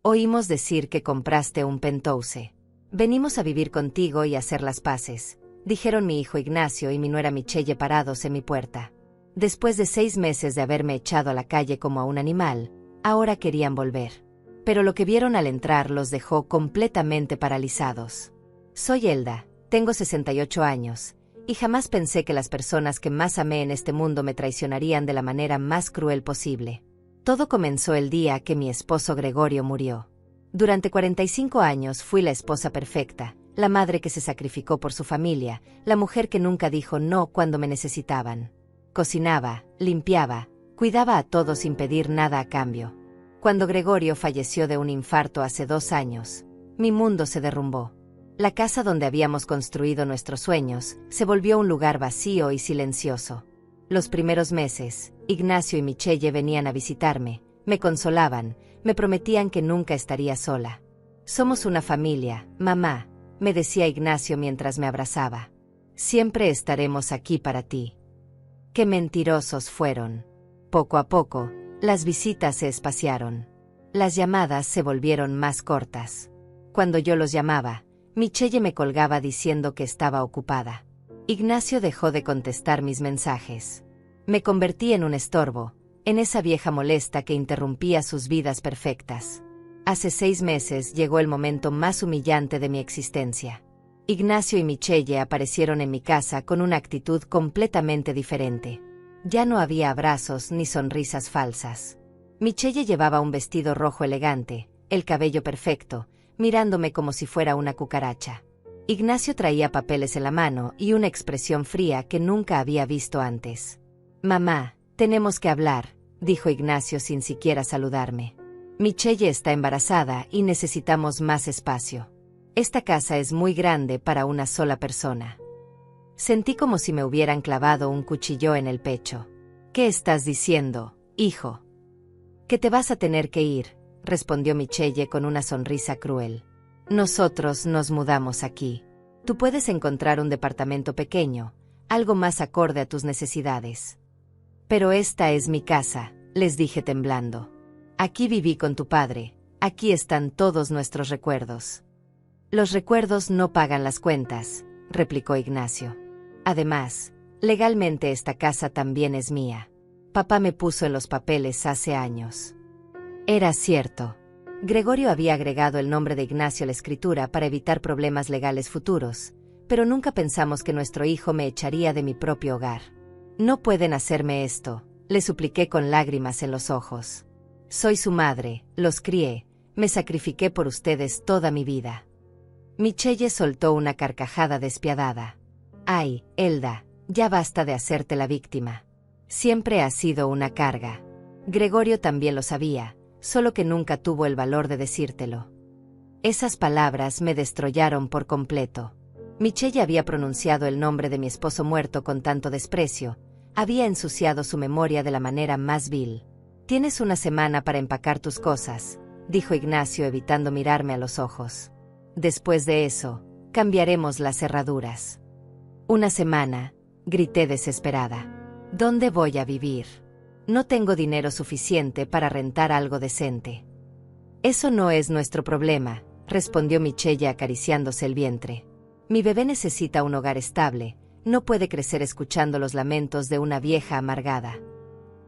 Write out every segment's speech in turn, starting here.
Oímos decir que compraste un penthouse. Venimos a vivir contigo y hacer las paces, dijeron mi hijo Ignacio y mi nuera Michelle parados en mi puerta. Después de 6 meses de haberme echado a la calle como a un animal, ahora querían volver. Pero lo que vieron al entrar los dejó completamente paralizados. Soy Elda, tengo 68 años, y jamás pensé que las personas que más amé en este mundo me traicionarían de la manera más cruel posible. Todo comenzó el día que mi esposo Gregorio murió. Durante 45 años fui la esposa perfecta, la madre que se sacrificó por su familia, la mujer que nunca dijo no cuando me necesitaban. Cocinaba, limpiaba, cuidaba a todos sin pedir nada a cambio. Cuando Gregorio falleció de un infarto hace 2 años, mi mundo se derrumbó. La casa donde habíamos construido nuestros sueños se volvió un lugar vacío y silencioso. Los primeros meses, Ignacio y Michelle venían a visitarme, me consolaban, me prometían que nunca estaría sola. Somos una familia, mamá, me decía Ignacio mientras me abrazaba. Siempre estaremos aquí para ti. Qué mentirosos fueron. Poco a poco, las visitas se espaciaron. Las llamadas se volvieron más cortas. Cuando yo los llamaba, Michelle me colgaba diciendo que estaba ocupada. Ignacio dejó de contestar mis mensajes. Me convertí en un estorbo, en esa vieja molesta que interrumpía sus vidas perfectas. Hace 6 meses llegó el momento más humillante de mi existencia. Ignacio y Michelle aparecieron en mi casa con una actitud completamente diferente. Ya no había abrazos ni sonrisas falsas. Michelle llevaba un vestido rojo elegante, el cabello perfecto, mirándome como si fuera una cucaracha. Ignacio traía papeles en la mano y una expresión fría que nunca había visto antes. «Mamá, tenemos que hablar», dijo Ignacio sin siquiera saludarme. «Michelle está embarazada y necesitamos más espacio. Esta casa es muy grande para una sola persona». Sentí como si me hubieran clavado un cuchillo en el pecho. «¿Qué estás diciendo, hijo?» «Que te vas a tener que ir», respondió Michelle con una sonrisa cruel. «Nosotros nos mudamos aquí. Tú puedes encontrar un departamento pequeño, algo más acorde a tus necesidades». «Pero esta es mi casa», les dije temblando. «Aquí viví con tu padre, aquí están todos nuestros recuerdos». «Los recuerdos no pagan las cuentas», replicó Ignacio. «Además, legalmente esta casa también es mía. Papá me puso en los papeles hace años». Era cierto. Gregorio había agregado el nombre de Ignacio a la escritura para evitar problemas legales futuros, pero nunca pensamos que nuestro hijo me echaría de mi propio hogar. «No pueden hacerme esto», le supliqué con lágrimas en los ojos. «Soy su madre, los crié, me sacrifiqué por ustedes toda mi vida». Michelle soltó una carcajada despiadada. «Ay, Elda, ya basta de hacerte la víctima. Siempre has sido una carga. Gregorio también lo sabía, solo que nunca tuvo el valor de decírtelo». Esas palabras me destrozaron por completo. Michelle había pronunciado el nombre de mi esposo muerto con tanto desprecio, había ensuciado su memoria de la manera más vil. «Tienes una semana para empacar tus cosas», dijo Ignacio evitando mirarme a los ojos. «Después de eso, cambiaremos las cerraduras». «¿Una semana?», grité desesperada. «¿Dónde voy a vivir? No tengo dinero suficiente para rentar algo decente». «Eso no es nuestro problema», respondió Michelle acariciándose el vientre. «Mi bebé necesita un hogar estable, no puede crecer escuchando los lamentos de una vieja amargada».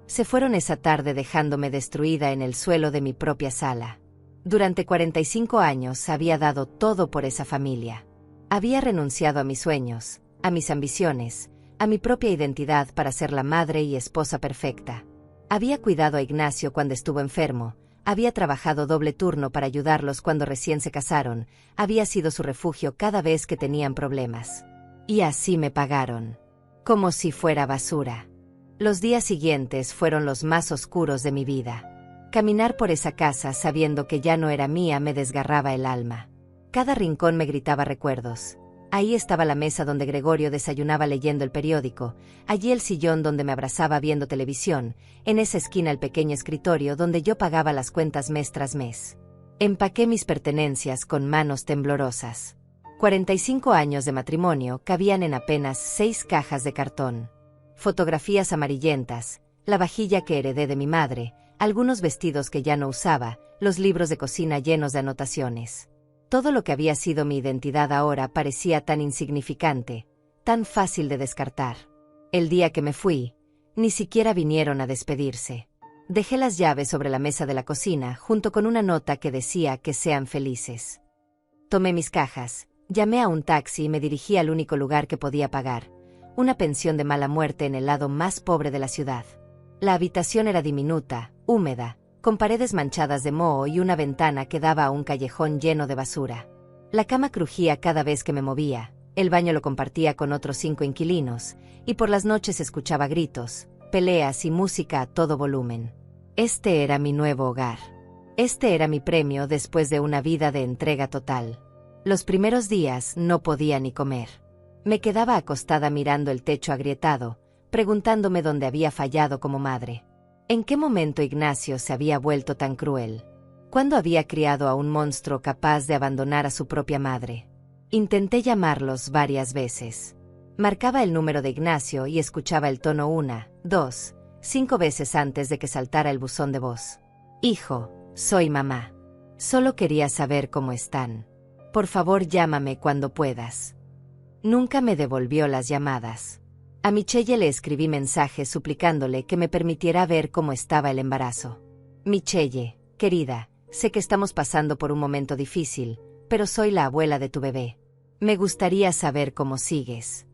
Se fueron esa tarde dejándome destruida en el suelo de mi propia sala. Durante 45 años había dado todo por esa familia. Había renunciado a mis sueños, a mis ambiciones, a mi propia identidad para ser la madre y esposa perfecta. Había cuidado a Ignacio cuando estuvo enfermo, había trabajado doble turno para ayudarlos cuando recién se casaron, había sido su refugio cada vez que tenían problemas. Y así me pagaron. Como si fuera basura. Los días siguientes fueron los más oscuros de mi vida. Caminar por esa casa sabiendo que ya no era mía me desgarraba el alma. Cada rincón me gritaba recuerdos. Ahí estaba la mesa donde Gregorio desayunaba leyendo el periódico, allí el sillón donde me abrazaba viendo televisión, en esa esquina el pequeño escritorio donde yo pagaba las cuentas mes tras mes. Empaqué mis pertenencias con manos temblorosas. 45 años de matrimonio cabían en apenas 6 cajas de cartón. Fotografías amarillentas, la vajilla que heredé de mi madre, algunos vestidos que ya no usaba, los libros de cocina llenos de anotaciones. Todo lo que había sido mi identidad ahora parecía tan insignificante, tan fácil de descartar. El día que me fui, ni siquiera vinieron a despedirse. Dejé las llaves sobre la mesa de la cocina, junto con una nota que decía que sean felices. Tomé mis cajas, llamé a un taxi y me dirigí al único lugar que podía pagar, una pensión de mala muerte en el lado más pobre de la ciudad. La habitación era diminuta, húmeda, con paredes manchadas de moho y una ventana que daba a un callejón lleno de basura. La cama crujía cada vez que me movía, el baño lo compartía con otros 5 inquilinos, y por las noches escuchaba gritos, peleas y música a todo volumen. Este era mi nuevo hogar. Este era mi premio después de una vida de entrega total. Los primeros días no podía ni comer. Me quedaba acostada mirando el techo agrietado, preguntándome dónde había fallado como madre. ¿En qué momento Ignacio se había vuelto tan cruel? ¿Cuándo había criado a un monstruo capaz de abandonar a su propia madre? Intenté llamarlos varias veces. Marcaba el número de Ignacio y escuchaba el tono 1, 2, 5 veces antes de que saltara el buzón de voz. Hijo, soy mamá. Solo quería saber cómo están. Por favor, llámame cuando puedas. Nunca me devolvió las llamadas. A Michelle le escribí mensajes suplicándole que me permitiera ver cómo estaba el embarazo. Michelle, querida, sé que estamos pasando por un momento difícil, pero soy la abuela de tu bebé. Me gustaría saber cómo sigues.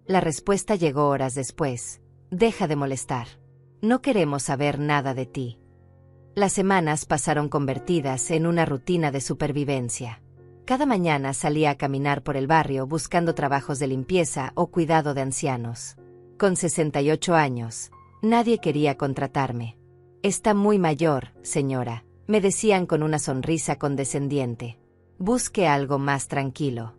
La respuesta llegó horas después. Deja de molestar. No queremos saber nada de ti. Las semanas pasaron convertidas en una rutina de supervivencia. Cada mañana salía a caminar por el barrio buscando trabajos de limpieza o cuidado de ancianos. Con 68 años, nadie quería contratarme. Está muy mayor, señora, me decían con una sonrisa condescendiente. Busque algo más tranquilo.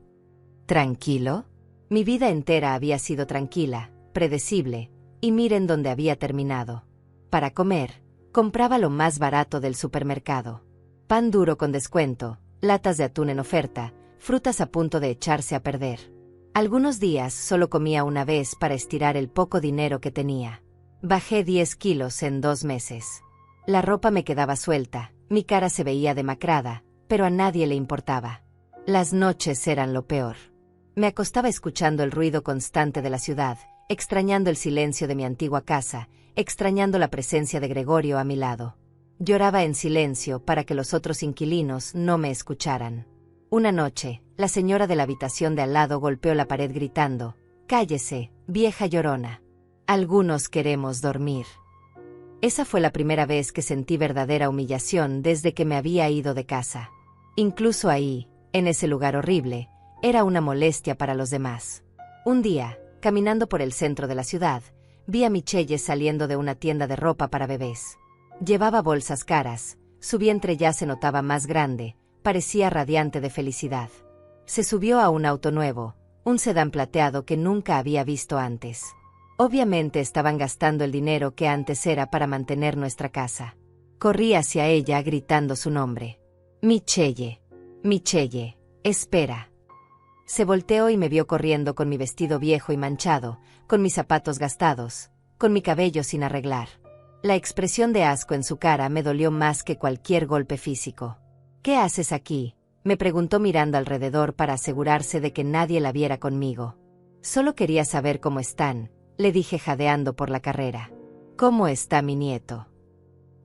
¿Tranquilo? Mi vida entera había sido tranquila, predecible, y miren dónde había terminado. Para comer, compraba lo más barato del supermercado. Pan duro con descuento, latas de atún en oferta, frutas a punto de echarse a perder. Algunos días solo comía una vez para estirar el poco dinero que tenía. Bajé 10 kilos en 2 meses. La ropa me quedaba suelta, mi cara se veía demacrada, pero a nadie le importaba. Las noches eran lo peor. Me acostaba escuchando el ruido constante de la ciudad, extrañando el silencio de mi antigua casa, extrañando la presencia de Gregorio a mi lado. Lloraba en silencio para que los otros inquilinos no me escucharan. Una noche, la señora de la habitación de al lado golpeó la pared gritando: «Cállese, vieja llorona. Algunos queremos dormir». Esa fue la primera vez que sentí verdadera humillación desde que me había ido de casa. Incluso ahí, en ese lugar horrible, era una molestia para los demás. Un día, caminando por el centro de la ciudad, vi a Michelle saliendo de una tienda de ropa para bebés. Llevaba bolsas caras, su vientre ya se notaba más grande, parecía radiante de felicidad. Se subió a un auto nuevo, un sedán plateado que nunca había visto antes. Obviamente estaban gastando el dinero que antes era para mantener nuestra casa. Corrí hacia ella gritando su nombre. «Michelle, Michelle, espera». Se volteó y me vio corriendo con mi vestido viejo y manchado, con mis zapatos gastados, con mi cabello sin arreglar. La expresión de asco en su cara me dolió más que cualquier golpe físico. «¿Qué haces aquí?», me preguntó mirando alrededor para asegurarse de que nadie la viera conmigo. «Solo quería saber cómo están», le dije jadeando por la carrera. «¿Cómo está mi nieto?».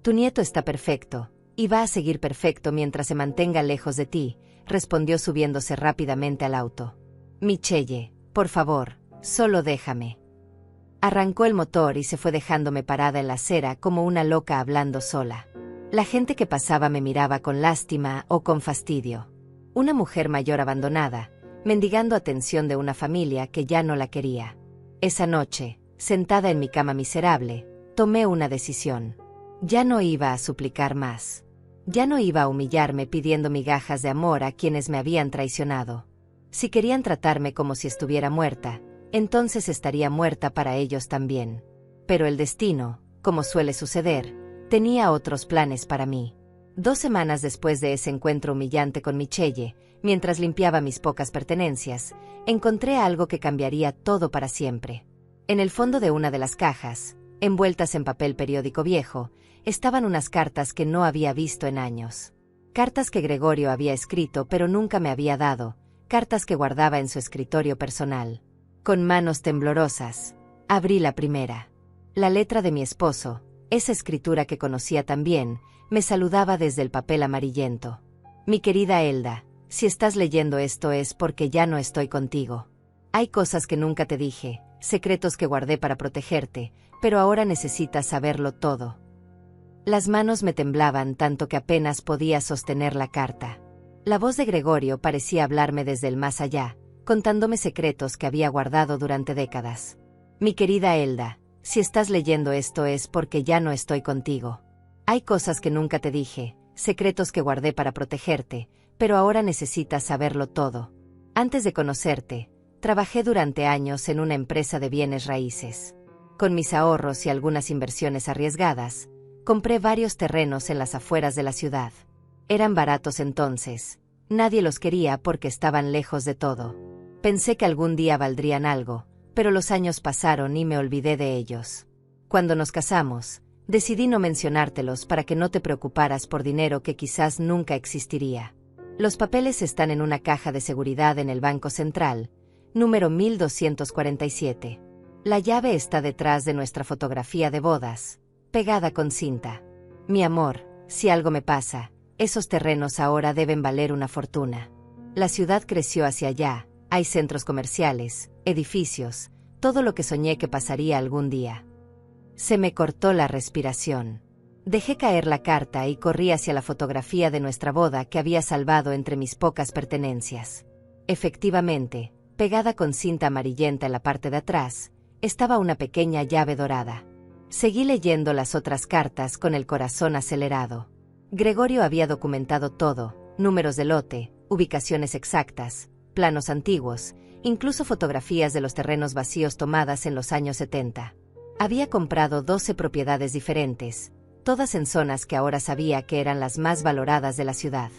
«Tu nieto está perfecto, y va a seguir perfecto mientras se mantenga lejos de ti», respondió subiéndose rápidamente al auto. «Michelle, por favor, solo déjame». Arrancó el motor y se fue dejándome parada en la acera como una loca hablando sola. La gente que pasaba me miraba con lástima o con fastidio. Una mujer mayor abandonada, mendigando atención de una familia que ya no la quería. Esa noche, sentada en mi cama miserable, tomé una decisión. Ya no iba a suplicar más. Ya no iba a humillarme pidiendo migajas de amor a quienes me habían traicionado. Si querían tratarme como si estuviera muerta, entonces estaría muerta para ellos también. Pero el destino, como suele suceder, tenía otros planes para mí. 2 semanas después de ese encuentro humillante con Michelle, mientras limpiaba mis pocas pertenencias, encontré algo que cambiaría todo para siempre. En el fondo de una de las cajas, envueltas en papel periódico viejo, estaban unas cartas que no había visto en años. Cartas que Gregorio había escrito pero nunca me había dado, cartas que guardaba en su escritorio personal. Con manos temblorosas, abrí la primera. La letra de mi esposo, esa escritura que conocía tan bien, me saludaba desde el papel amarillento. Mi querida Elda, si estás leyendo esto es porque ya no estoy contigo. Hay cosas que nunca te dije, secretos que guardé para protegerte, pero ahora necesitas saberlo todo. Las manos me temblaban tanto que apenas podía sostener la carta. La voz de Gregorio parecía hablarme desde el más allá, contándome secretos que había guardado durante décadas. Mi querida Elda, si estás leyendo esto es porque ya no estoy contigo. Hay cosas que nunca te dije, secretos que guardé para protegerte, pero ahora necesitas saberlo todo. Antes de conocerte, trabajé durante años en una empresa de bienes raíces. Con mis ahorros y algunas inversiones arriesgadas, compré varios terrenos en las afueras de la ciudad. Eran baratos entonces. Nadie los quería porque estaban lejos de todo. Pensé que algún día valdrían algo, pero los años pasaron y me olvidé de ellos. Cuando nos casamos, decidí no mencionártelos para que no te preocuparas por dinero que quizás nunca existiría. Los papeles están en una caja de seguridad en el Banco Central, número 1247. La llave está detrás de nuestra fotografía de bodas, pegada con cinta. Mi amor, si algo me pasa, esos terrenos ahora deben valer una fortuna. La ciudad creció hacia allá, hay centros comerciales, edificios, todo lo que soñé que pasaría algún día. Se me cortó la respiración. Dejé caer la carta y corrí hacia la fotografía de nuestra boda que había salvado entre mis pocas pertenencias. Efectivamente, pegada con cinta amarillenta en la parte de atrás, estaba una pequeña llave dorada. Seguí leyendo las otras cartas con el corazón acelerado. Gregorio había documentado todo, números de lote, ubicaciones exactas, planos antiguos, incluso fotografías de los terrenos vacíos tomadas en los años 70. Había comprado 12 propiedades diferentes, todas en zonas que ahora sabía que eran las más valoradas de la ciudad.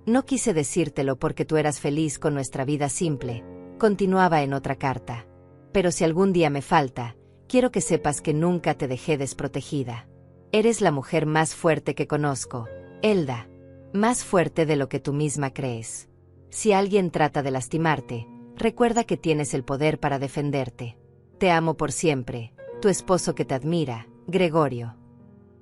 No quise decírtelo porque tú eras feliz con nuestra vida simple, continuaba en otra carta. Pero si algún día me falta, quiero que sepas que nunca te dejé desprotegida. Eres la mujer más fuerte que conozco, Elda. Más fuerte de lo que tú misma crees. Si alguien trata de lastimarte, recuerda que tienes el poder para defenderte. Te amo por siempre, tu esposo que te admira, Gregorio.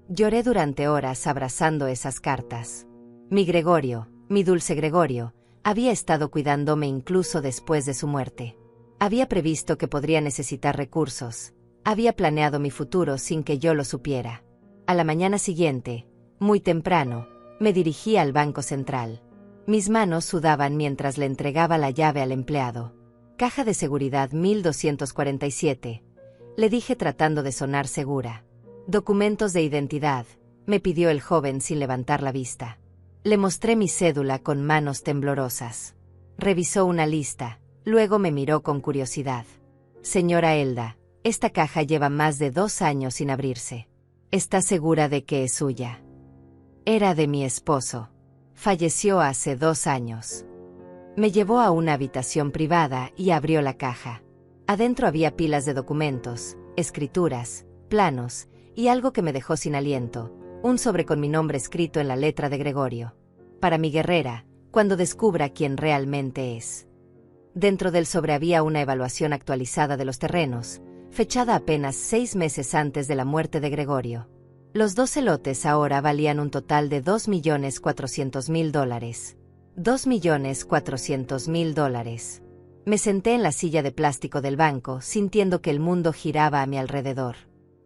Lloré durante horas abrazando esas cartas. Mi Gregorio, mi dulce Gregorio, había estado cuidándome incluso después de su muerte. Había previsto que podría necesitar recursos. Había planeado mi futuro sin que yo lo supiera. A la mañana siguiente, muy temprano, me dirigí al Banco Central. Mis manos sudaban mientras le entregaba la llave al empleado. Caja de seguridad 1247. Le dije tratando de sonar segura. Documentos de identidad, me pidió el joven sin levantar la vista. Le mostré mi cédula con manos temblorosas. Revisó una lista, luego me miró con curiosidad. Señora Elda, esta caja lleva más de 2 años sin abrirse. ¿Está segura de que es suya? Era de mi esposo. Falleció hace 2 años. Me llevó a una habitación privada y abrió la caja. Adentro había pilas de documentos, escrituras, planos, y algo que me dejó sin aliento, un sobre con mi nombre escrito en la letra de Gregorio. Para mi guerrera, cuando descubra quién realmente es. Dentro del sobre había una evaluación actualizada de los terrenos, fechada apenas 6 meses antes de la muerte de Gregorio. Los 12 lotes ahora valían un total de $2.400.000. $2.400.000. Me senté en la silla de plástico del banco, sintiendo que el mundo giraba a mi alrededor.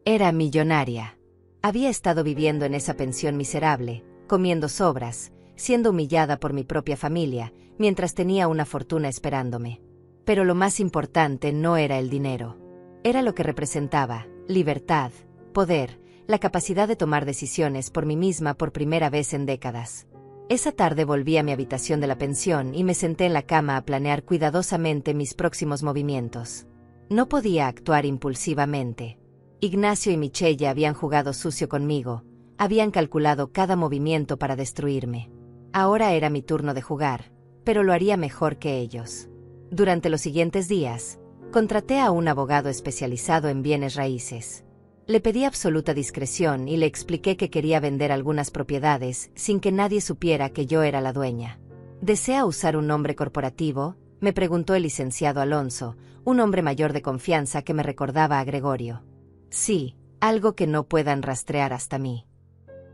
Era millonaria. Había estado viviendo en esa pensión miserable, comiendo sobras, siendo humillada por mi propia familia, mientras tenía una fortuna esperándome. Pero lo más importante no era el dinero. Era lo que representaba: libertad, poder, la capacidad de tomar decisiones por mí misma por primera vez en décadas. Esa tarde volví a mi habitación de la pensión y me senté en la cama a planear cuidadosamente mis próximos movimientos. No podía actuar impulsivamente. Ignacio y Michelle habían jugado sucio conmigo, habían calculado cada movimiento para destruirme. Ahora era mi turno de jugar, pero lo haría mejor que ellos. Durante los siguientes días, contraté a un abogado especializado en bienes raíces. Le pedí absoluta discreción y le expliqué que quería vender algunas propiedades sin que nadie supiera que yo era la dueña. ¿Desea usar un nombre corporativo?, me preguntó el licenciado Alonso, un hombre mayor de confianza que me recordaba a Gregorio. Sí, algo que no puedan rastrear hasta mí.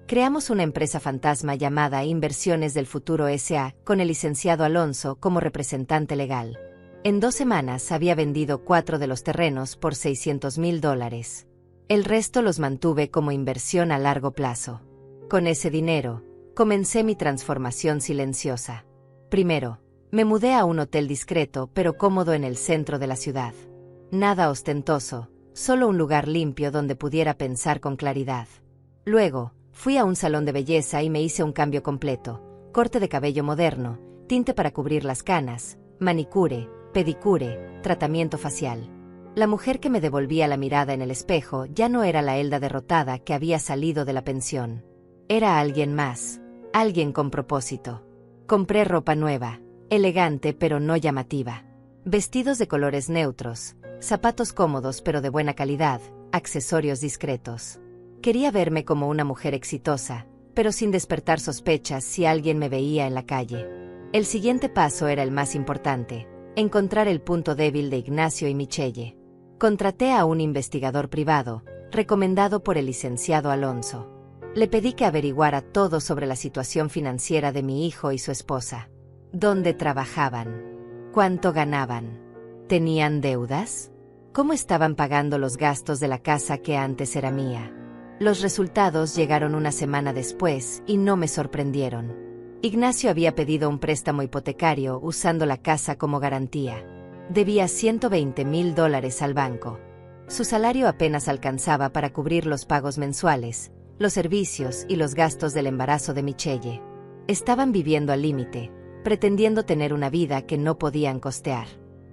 Creamos una empresa fantasma llamada Inversiones del Futuro S.A., con el licenciado Alonso como representante legal. En 2 semanas había vendido 4 de los terrenos por $600,000. El resto los mantuve como inversión a largo plazo. Con ese dinero, comencé mi transformación silenciosa. Primero, me mudé a un hotel discreto pero cómodo en el centro de la ciudad. Nada ostentoso, solo un lugar limpio donde pudiera pensar con claridad. Luego, fui a un salón de belleza y me hice un cambio completo: corte de cabello moderno, tinte para cubrir las canas, manicure, pedicure, tratamiento facial. La mujer que me devolvía la mirada en el espejo ya no era la Elda derrotada que había salido de la pensión. Era alguien más, alguien con propósito. Compré ropa nueva, elegante pero no llamativa. Vestidos de colores neutros, zapatos cómodos pero de buena calidad, accesorios discretos. Quería verme como una mujer exitosa, pero sin despertar sospechas si alguien me veía en la calle. El siguiente paso era el más importante: encontrar el punto débil de Ignacio y Michelle. Contraté a un investigador privado, recomendado por el licenciado Alonso. Le pedí que averiguara todo sobre la situación financiera de mi hijo y su esposa. ¿Dónde trabajaban? ¿Cuánto ganaban? ¿Tenían deudas? ¿Cómo estaban pagando los gastos de la casa que antes era mía? Los resultados llegaron una semana después y no me sorprendieron. Ignacio había pedido un préstamo hipotecario usando la casa como garantía. Debía $120,000 al banco. Su salario apenas alcanzaba para cubrir los pagos mensuales, los servicios y los gastos del embarazo de Michelle. Estaban viviendo al límite, pretendiendo tener una vida que no podían costear.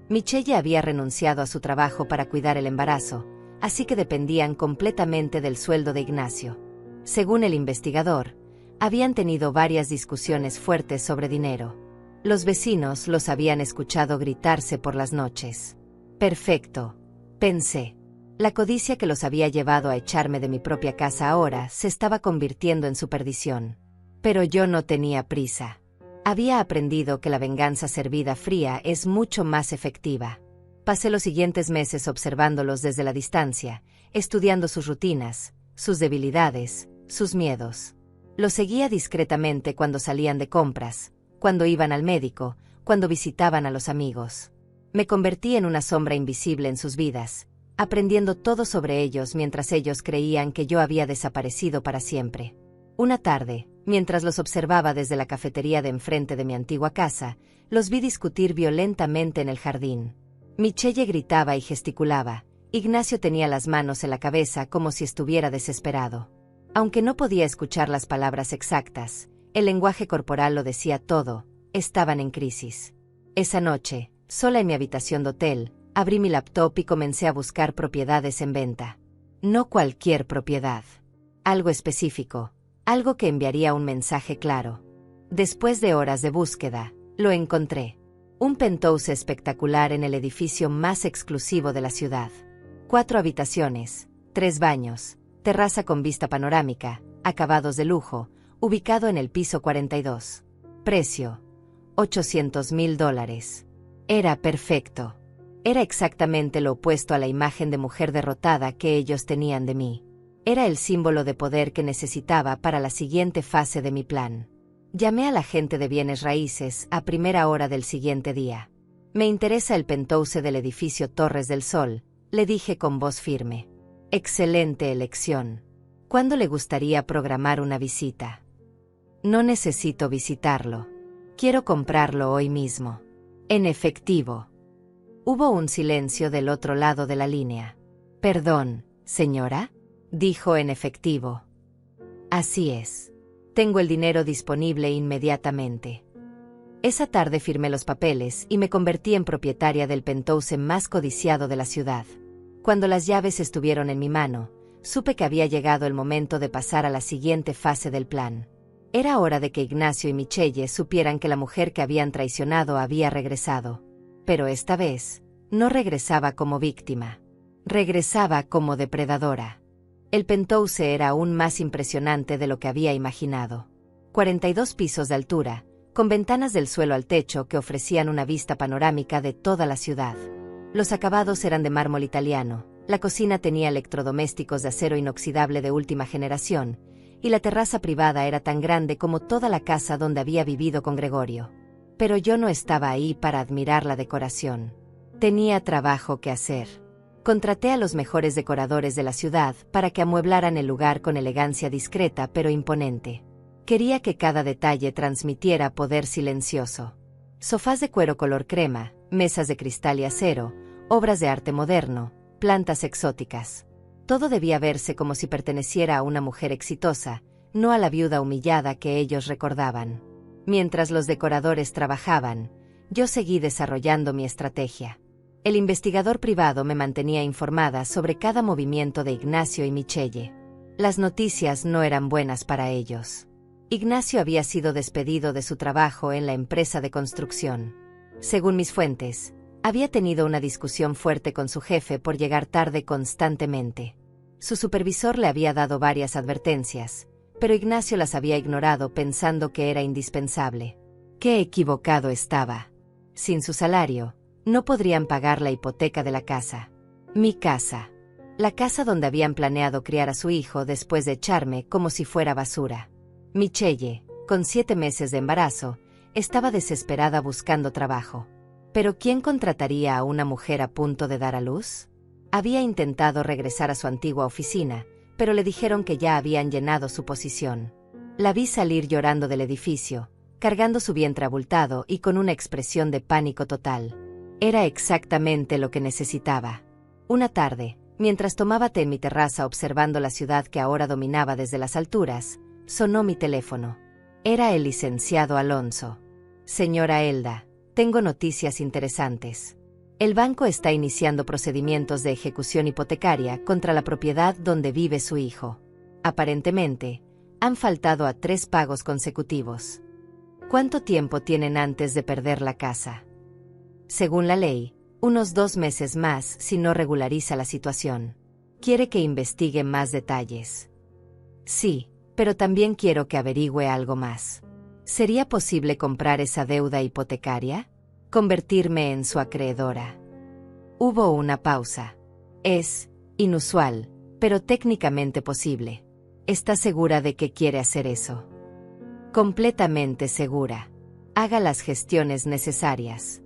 Michelle había renunciado a su trabajo para cuidar el embarazo, así que dependían completamente del sueldo de Ignacio. Según el investigador, habían tenido varias discusiones fuertes sobre dinero. Los vecinos los habían escuchado gritarse por las noches. Perfecto, pensé. La codicia que los había llevado a echarme de mi propia casa ahora se estaba convirtiendo en su perdición. Pero yo no tenía prisa. Había aprendido que la venganza servida fría es mucho más efectiva. Pasé los siguientes meses observándolos desde la distancia, estudiando sus rutinas, sus debilidades, sus miedos. Los seguía discretamente cuando salían de compras, cuando iban al médico, cuando visitaban a los amigos. Me convertí en una sombra invisible en sus vidas, aprendiendo todo sobre ellos mientras ellos creían que yo había desaparecido para siempre. Una tarde, mientras los observaba desde la cafetería de enfrente de mi antigua casa, los vi discutir violentamente en el jardín. Michelle gritaba y gesticulaba. Ignacio tenía las manos en la cabeza como si estuviera desesperado. Aunque no podía escuchar las palabras exactas, el lenguaje corporal lo decía todo: estaban en crisis. Esa noche, sola en mi habitación de hotel, abrí mi laptop y comencé a buscar propiedades en venta. No cualquier propiedad. Algo específico, algo que enviaría un mensaje claro. Después de horas de búsqueda, lo encontré. Un penthouse espectacular en el edificio más exclusivo de la ciudad. 4 habitaciones, 3 baños, terraza con vista panorámica, acabados de lujo, ubicado en el piso 42. Precio: $800,000. Era perfecto. Era exactamente lo opuesto a la imagen de mujer derrotada que ellos tenían de mí. Era el símbolo de poder que necesitaba para la siguiente fase de mi plan. Llamé a la gente de bienes raíces a primera hora del siguiente día. Me interesa el penthouse del edificio Torres del Sol, le dije con voz firme. Excelente elección. ¿Cuándo le gustaría programar una visita? No necesito visitarlo. Quiero comprarlo hoy mismo. En efectivo. Hubo un silencio del otro lado de la línea. Perdón, señora, dijo en efectivo. Así es. Tengo el dinero disponible inmediatamente. Esa tarde firmé los papeles y me convertí en propietaria del penthouse más codiciado de la ciudad. Cuando las llaves estuvieron en mi mano, supe que había llegado el momento de pasar a la siguiente fase del plan. Era hora de que Ignacio y Michelle supieran que la mujer que habían traicionado había regresado. Pero esta vez, no regresaba como víctima. Regresaba como depredadora. El penthouse era aún más impresionante de lo que había imaginado. 42 pisos de altura, con ventanas del suelo al techo que ofrecían una vista panorámica de toda la ciudad. Los acabados eran de mármol italiano, la cocina tenía electrodomésticos de acero inoxidable de última generación, y la terraza privada era tan grande como toda la casa donde había vivido con Gregorio. Pero yo no estaba ahí para admirar la decoración. Tenía trabajo que hacer. Contraté a los mejores decoradores de la ciudad para que amueblaran el lugar con elegancia discreta pero imponente. Quería que cada detalle transmitiera poder silencioso. Sofás de cuero color crema, mesas de cristal y acero, obras de arte moderno, plantas exóticas. Todo debía verse como si perteneciera a una mujer exitosa, no a la viuda humillada que ellos recordaban. Mientras los decoradores trabajaban, yo seguí desarrollando mi estrategia. El investigador privado me mantenía informada sobre cada movimiento de Ignacio y Michelle. Las noticias no eran buenas para ellos. Ignacio había sido despedido de su trabajo en la empresa de construcción. Según mis fuentes, había tenido una discusión fuerte con su jefe por llegar tarde constantemente. Su supervisor le había dado varias advertencias, pero Ignacio las había ignorado pensando que era indispensable. ¡Qué equivocado estaba! Sin su salario, no podrían pagar la hipoteca de la casa. Mi casa. La casa donde habían planeado criar a su hijo después de echarme como si fuera basura. Michelle, con 7 meses de embarazo, estaba desesperada buscando trabajo. ¿Pero quién contrataría a una mujer a punto de dar a luz? Había intentado regresar a su antigua oficina, pero le dijeron que ya habían llenado su posición. La vi salir llorando del edificio, cargando su vientre abultado y con una expresión de pánico total. Era exactamente lo que necesitaba. Una tarde, mientras tomaba té en mi terraza observando la ciudad que ahora dominaba desde las alturas, sonó mi teléfono. Era el licenciado Alonso. Señora Elda, tengo noticias interesantes. El banco está iniciando procedimientos de ejecución hipotecaria contra la propiedad donde vive su hijo. Aparentemente, han faltado a 3 pagos consecutivos. ¿Cuánto tiempo tienen antes de perder la casa? Según la ley, unos 2 meses más si no regulariza la situación. ¿Quiere que investigue más detalles? Sí, pero también quiero que averigüe algo más. ¿Sería posible comprar esa deuda hipotecaria? Convertirme en su acreedora. Hubo una pausa. Es inusual, pero técnicamente posible. ¿Está segura de que quiere hacer eso? Completamente segura. Haga las gestiones necesarias.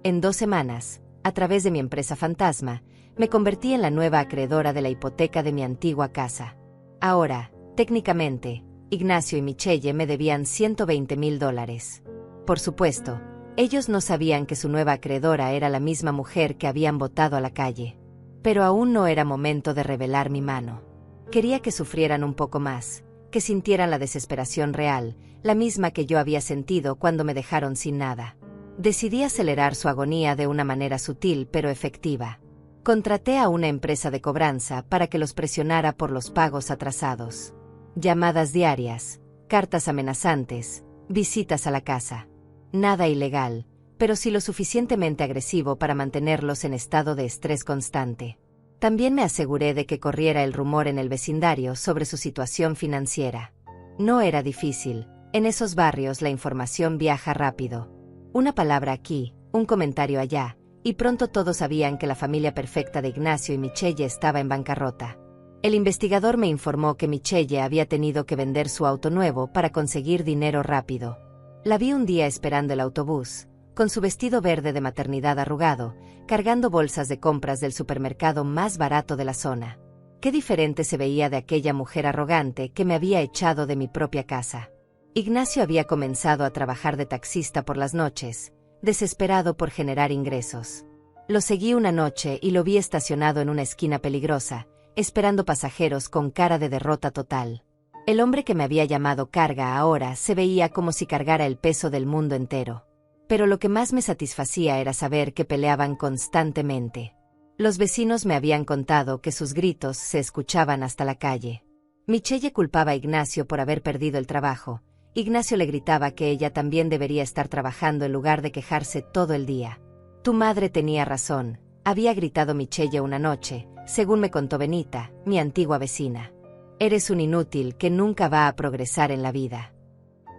En 2 semanas, a través de mi empresa fantasma, me convertí en la nueva acreedora de la hipoteca de mi antigua casa. Ahora, técnicamente, Ignacio y Michelle me debían $120,000. Por supuesto, ellos no sabían que su nueva acreedora era la misma mujer que habían botado a la calle. Pero aún no era momento de revelar mi mano. Quería que sufrieran un poco más, que sintieran la desesperación real, la misma que yo había sentido cuando me dejaron sin nada. Decidí acelerar su agonía de una manera sutil pero efectiva. Contraté a una empresa de cobranza para que los presionara por los pagos atrasados. Llamadas diarias, cartas amenazantes, visitas a la casa. Nada ilegal, pero sí lo suficientemente agresivo para mantenerlos en estado de estrés constante. También me aseguré de que corriera el rumor en el vecindario sobre su situación financiera. No era difícil, en esos barrios la información viaja rápido. Una palabra aquí, un comentario allá, y pronto todos sabían que la familia perfecta de Ignacio y Michelle estaba en bancarrota. El investigador me informó que Michelle había tenido que vender su auto nuevo para conseguir dinero rápido. La vi un día esperando el autobús, con su vestido verde de maternidad arrugado, cargando bolsas de compras del supermercado más barato de la zona. Qué diferente se veía de aquella mujer arrogante que me había echado de mi propia casa. Ignacio había comenzado a trabajar de taxista por las noches, desesperado por generar ingresos. Lo seguí una noche y lo vi estacionado en una esquina peligrosa, esperando pasajeros con cara de derrota total. El hombre que me había llamado carga ahora se veía como si cargara el peso del mundo entero. Pero lo que más me satisfacía era saber que peleaban constantemente. Los vecinos me habían contado que sus gritos se escuchaban hasta la calle. Michelle culpaba a Ignacio por haber perdido el trabajo. Ignacio le gritaba que ella también debería estar trabajando en lugar de quejarse todo el día. Tu madre tenía razón, había gritado Michelle una noche, según me contó Benita, mi antigua vecina. Eres un inútil que nunca va a progresar en la vida.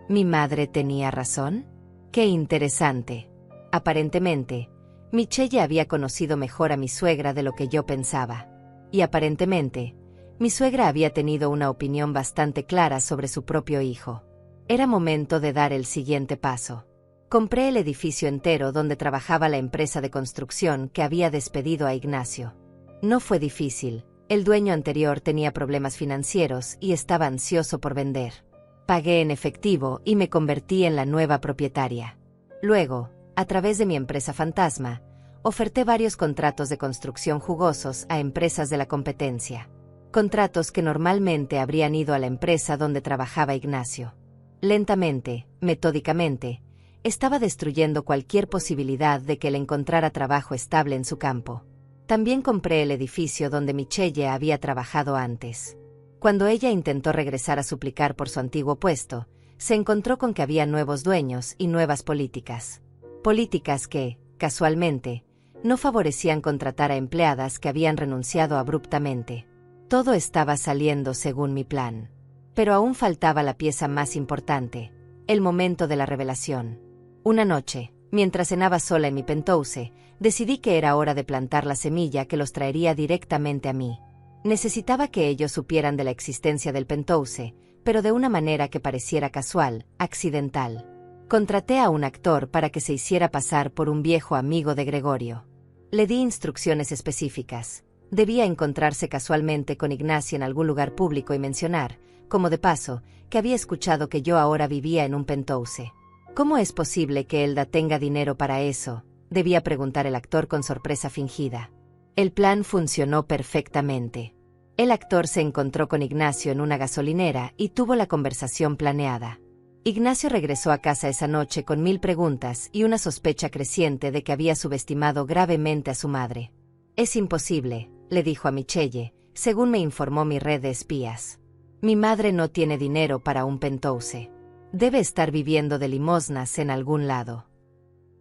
¿Mi madre tenía razón? ¡Qué interesante! Aparentemente, Michelle había conocido mejor a mi suegra de lo que yo pensaba. Y aparentemente, mi suegra había tenido una opinión bastante clara sobre su propio hijo. Era momento de dar el siguiente paso. Compré el edificio entero donde trabajaba la empresa de construcción que había despedido a Ignacio. No fue difícil, el dueño anterior tenía problemas financieros y estaba ansioso por vender. Pagué en efectivo y me convertí en la nueva propietaria. Luego, a través de mi empresa fantasma, oferté varios contratos de construcción jugosos a empresas de la competencia. Contratos que normalmente habrían ido a la empresa donde trabajaba Ignacio. Lentamente, metódicamente, estaba destruyendo cualquier posibilidad de que él encontrara trabajo estable en su campo. También compré el edificio donde Michelle había trabajado antes. Cuando ella intentó regresar a suplicar por su antiguo puesto, se encontró con que había nuevos dueños y nuevas políticas. Políticas que, casualmente, no favorecían contratar a empleadas que habían renunciado abruptamente. Todo estaba saliendo según mi plan. Pero aún faltaba la pieza más importante, el momento de la revelación. Una noche, mientras cenaba sola en mi penthouse, decidí que era hora de plantar la semilla que los traería directamente a mí. Necesitaba que ellos supieran de la existencia del penthouse, pero de una manera que pareciera casual, accidental. Contraté a un actor para que se hiciera pasar por un viejo amigo de Gregorio. Le di instrucciones específicas. Debía encontrarse casualmente con Ignacio en algún lugar público y mencionar, como de paso, que había escuchado que yo ahora vivía en un penthouse. ¿Cómo es posible que Elda tenga dinero para eso?, debía preguntar el actor con sorpresa fingida. El plan funcionó perfectamente. El actor se encontró con Ignacio en una gasolinera y tuvo la conversación planeada. Ignacio regresó a casa esa noche con 1000 preguntas y una sospecha creciente de que había subestimado gravemente a su madre. «Es imposible», le dijo a Michelle, según me informó mi red de espías. «Mi madre no tiene dinero para un penthouse. Debe estar viviendo de limosnas en algún lado».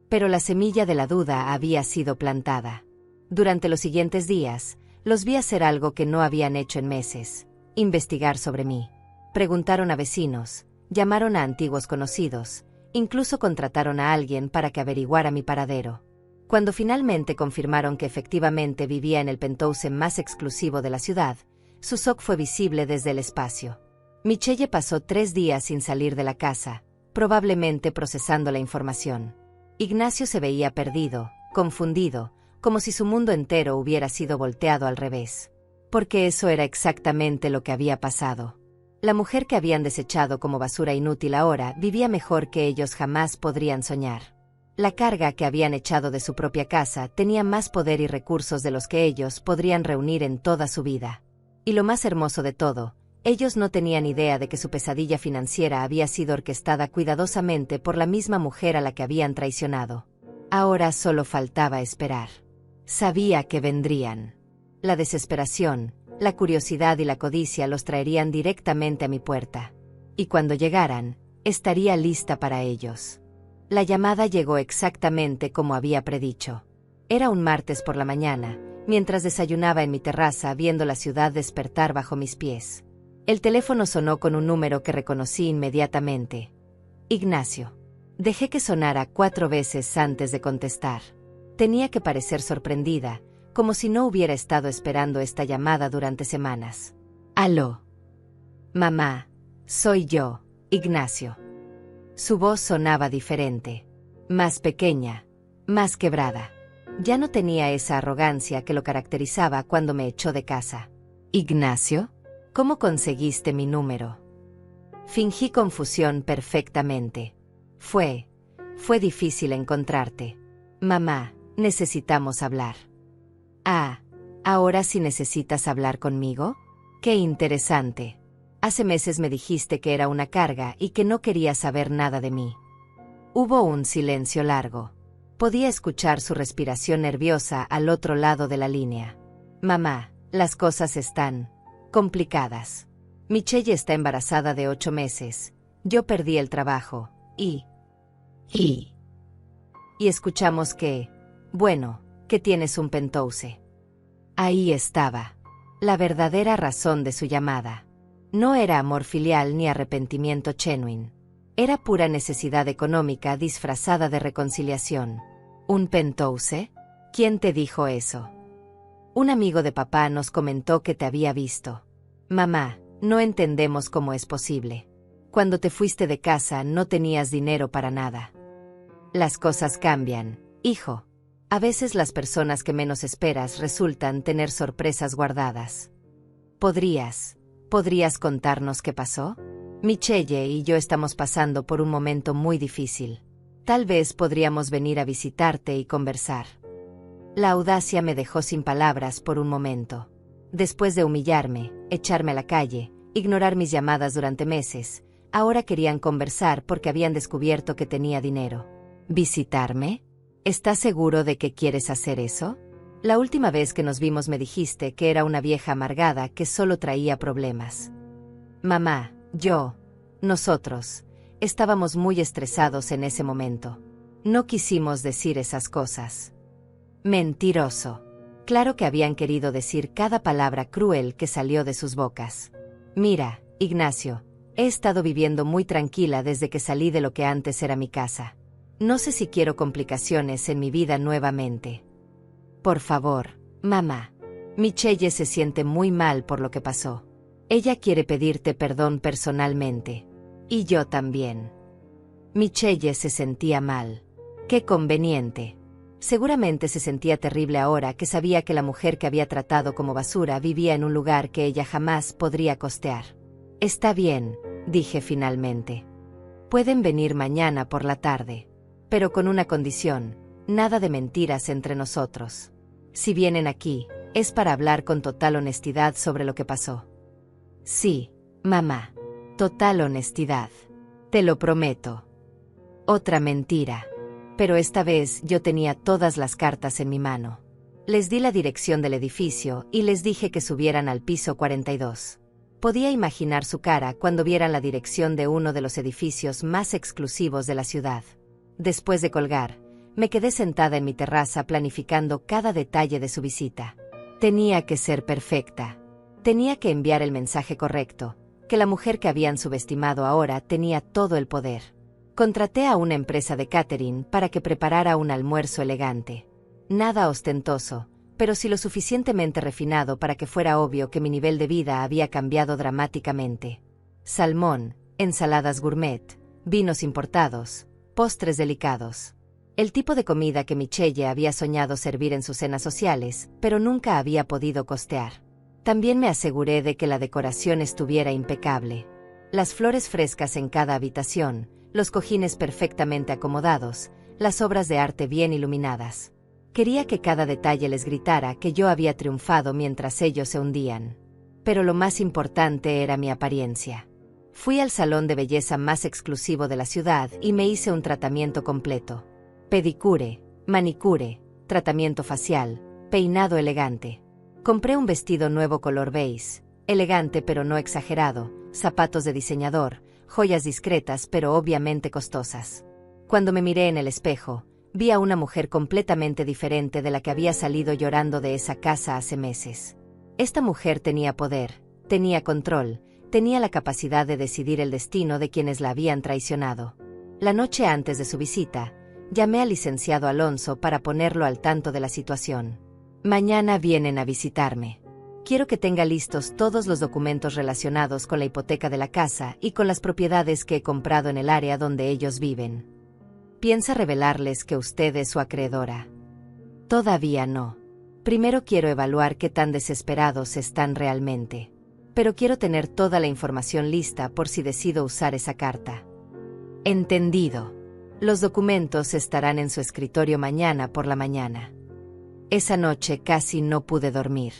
Pero la semilla de la duda había sido plantada. Durante los siguientes días, los vi hacer algo que no habían hecho en meses: investigar sobre mí. Preguntaron a vecinos, llamaron a antiguos conocidos, incluso contrataron a alguien para que averiguara mi paradero. Cuando finalmente confirmaron que efectivamente vivía en el penthouse más exclusivo de la ciudad, su shock fue visible desde el espacio. Michelle pasó 3 días sin salir de la casa, probablemente procesando la información. Ignacio se veía perdido, confundido, como si su mundo entero hubiera sido volteado al revés. Porque eso era exactamente lo que había pasado. La mujer que habían desechado como basura inútil ahora vivía mejor que ellos jamás podrían soñar. La carga que habían echado de su propia casa tenía más poder y recursos de los que ellos podrían reunir en toda su vida. Y lo más hermoso de todo, ellos no tenían idea de que su pesadilla financiera había sido orquestada cuidadosamente por la misma mujer a la que habían traicionado. Ahora solo faltaba esperar. Sabía que vendrían. La desesperación, la curiosidad y la codicia los traerían directamente a mi puerta. Y cuando llegaran, estaría lista para ellos. La llamada llegó exactamente como había predicho. Era un martes por la mañana, mientras desayunaba en mi terraza viendo la ciudad despertar bajo mis pies. El teléfono sonó con un número que reconocí inmediatamente. Ignacio. Dejé que sonara 4 veces antes de contestar. Tenía que parecer sorprendida, como si no hubiera estado esperando esta llamada durante semanas. «Aló. Mamá, soy yo, Ignacio». Su voz sonaba diferente, más pequeña, más quebrada. Ya no tenía esa arrogancia que lo caracterizaba cuando me echó de casa. «¿Ignacio? ¿Cómo conseguiste mi número?» Fingí confusión perfectamente. Fue difícil encontrarte. «Mamá, necesitamos hablar». «Ah, ¿ahora sí necesitas hablar conmigo? Qué interesante. Hace meses me dijiste que era una carga y que no querías saber nada de mí». Hubo un silencio largo. Podía escuchar su respiración nerviosa al otro lado de la línea. «Mamá, las cosas están complicadas. Michelle está embarazada de 8 meses. Yo perdí el trabajo. Y escuchamos que tienes un penthouse. Ahí estaba. La verdadera razón de su llamada. No era amor filial ni arrepentimiento genuino. Era pura necesidad económica disfrazada de reconciliación. ¿Un penthouse? ¿Quién te dijo eso? Un amigo de papá nos comentó que te había visto. Mamá, no entendemos cómo es posible. Cuando te fuiste de casa no tenías dinero para nada. Las cosas cambian, hijo. A veces las personas que menos esperas resultan tener sorpresas guardadas. ¿Podrías contarnos qué pasó? Michelle y yo estamos pasando por un momento muy difícil. Tal vez podríamos venir a visitarte y conversar. La audacia me dejó sin palabras por un momento. Después de humillarme, echarme a la calle, ignorar mis llamadas durante meses, ahora querían conversar porque habían descubierto que tenía dinero. ¿Visitarme? ¿Estás seguro de que quieres hacer eso? La última vez que nos vimos me dijiste que era una vieja amargada que solo traía problemas. Mamá, nosotros, estábamos muy estresados en ese momento. No quisimos decir esas cosas. Mentiroso. Claro que habían querido decir cada palabra cruel que salió de sus bocas. Mira, Ignacio, he estado viviendo muy tranquila desde que salí de lo que antes era mi casa. No sé si quiero complicaciones en mi vida nuevamente. Por favor, mamá. Michelle se siente muy mal por lo que pasó. Ella quiere pedirte perdón personalmente. Y yo también. Michelle se sentía mal. Qué conveniente. Seguramente se sentía terrible ahora que sabía que la mujer que había tratado como basura vivía en un lugar que ella jamás podría costear. Está bien, dije finalmente. Pueden venir mañana por la tarde. Pero con una condición, nada de mentiras entre nosotros. Si vienen aquí, es para hablar con total honestidad sobre lo que pasó. Sí, mamá. Total honestidad. Te lo prometo. Otra mentira. Pero esta vez yo tenía todas las cartas en mi mano. Les di la dirección del edificio y les dije que subieran al piso 42. Podía imaginar su cara cuando vieran la dirección de uno de los edificios más exclusivos de la ciudad. Después de colgar, me quedé sentada en mi terraza planificando cada detalle de su visita. Tenía que ser perfecta. Tenía que enviar el mensaje correcto, que la mujer que habían subestimado ahora tenía todo el poder. Contraté a una empresa de catering para que preparara un almuerzo elegante. Nada ostentoso, pero sí lo suficientemente refinado para que fuera obvio que mi nivel de vida había cambiado dramáticamente. Salmón, ensaladas gourmet, vinos importados, postres delicados. El tipo de comida que Michelle había soñado servir en sus cenas sociales, pero nunca había podido costear. También me aseguré de que la decoración estuviera impecable. Las flores frescas en cada habitación, los cojines perfectamente acomodados, las obras de arte bien iluminadas. Quería que cada detalle les gritara que yo había triunfado mientras ellos se hundían. Pero lo más importante era mi apariencia. Fui al salón de belleza más exclusivo de la ciudad y me hice un tratamiento completo. Pedicure, manicure, tratamiento facial, peinado elegante. Compré un vestido nuevo color beige, elegante pero no exagerado, zapatos de diseñador, joyas discretas pero obviamente costosas. Cuando me miré en el espejo, vi a una mujer completamente diferente de la que había salido llorando de esa casa hace meses. Esta mujer tenía poder, tenía control, tenía la capacidad de decidir el destino de quienes la habían traicionado. La noche antes de su visita, llamé al licenciado Alonso para ponerlo al tanto de la situación. Mañana vienen a visitarme. Quiero que tenga listos todos los documentos relacionados con la hipoteca de la casa y con las propiedades que he comprado en el área donde ellos viven. ¿Piensa revelarles que usted es su acreedora? Todavía no. Primero quiero evaluar qué tan desesperados están realmente. Pero quiero tener toda la información lista por si decido usar esa carta. Entendido. Los documentos estarán en su escritorio mañana por la mañana. Esa noche casi no pude dormir.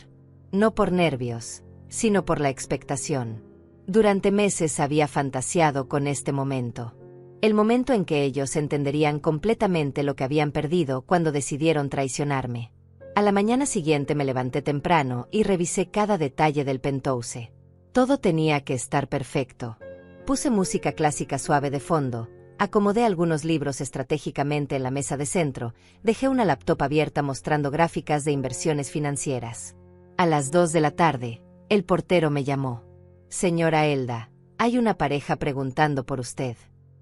No por nervios, sino por la expectación. Durante meses había fantaseado con este momento. El momento en que ellos entenderían completamente lo que habían perdido cuando decidieron traicionarme. A la mañana siguiente me levanté temprano y revisé cada detalle del penthouse. Todo tenía que estar perfecto. Puse música clásica suave de fondo, acomodé algunos libros estratégicamente en la mesa de centro, dejé una laptop abierta mostrando gráficas de inversiones financieras. A las 2 de la tarde, el portero me llamó. Señora Elda, hay una pareja preguntando por usted.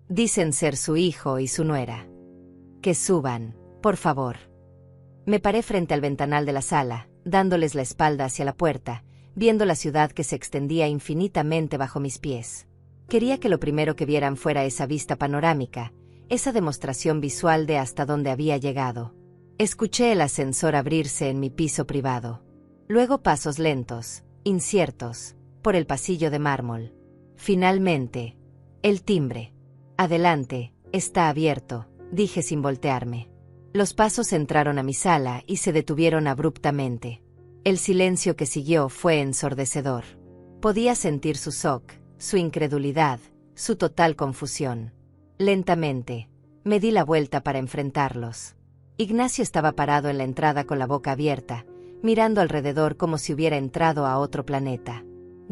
Dicen ser su hijo y su nuera. Que suban, por favor. Me paré frente al ventanal de la sala, dándoles la espalda hacia la puerta, viendo la ciudad que se extendía infinitamente bajo mis pies. Quería que lo primero que vieran fuera esa vista panorámica, esa demostración visual de hasta dónde había llegado. Escuché el ascensor abrirse en mi piso privado. Luego pasos lentos, inciertos, por el pasillo de mármol. Finalmente, el timbre. Adelante, está abierto, dije sin voltearme. Los pasos entraron a mi sala y se detuvieron abruptamente. El silencio que siguió fue ensordecedor. Podía sentir su shock, su incredulidad, su total confusión. Lentamente, me di la vuelta para enfrentarlos. Ignacio estaba parado en la entrada con la boca abierta, mirando alrededor como si hubiera entrado a otro planeta.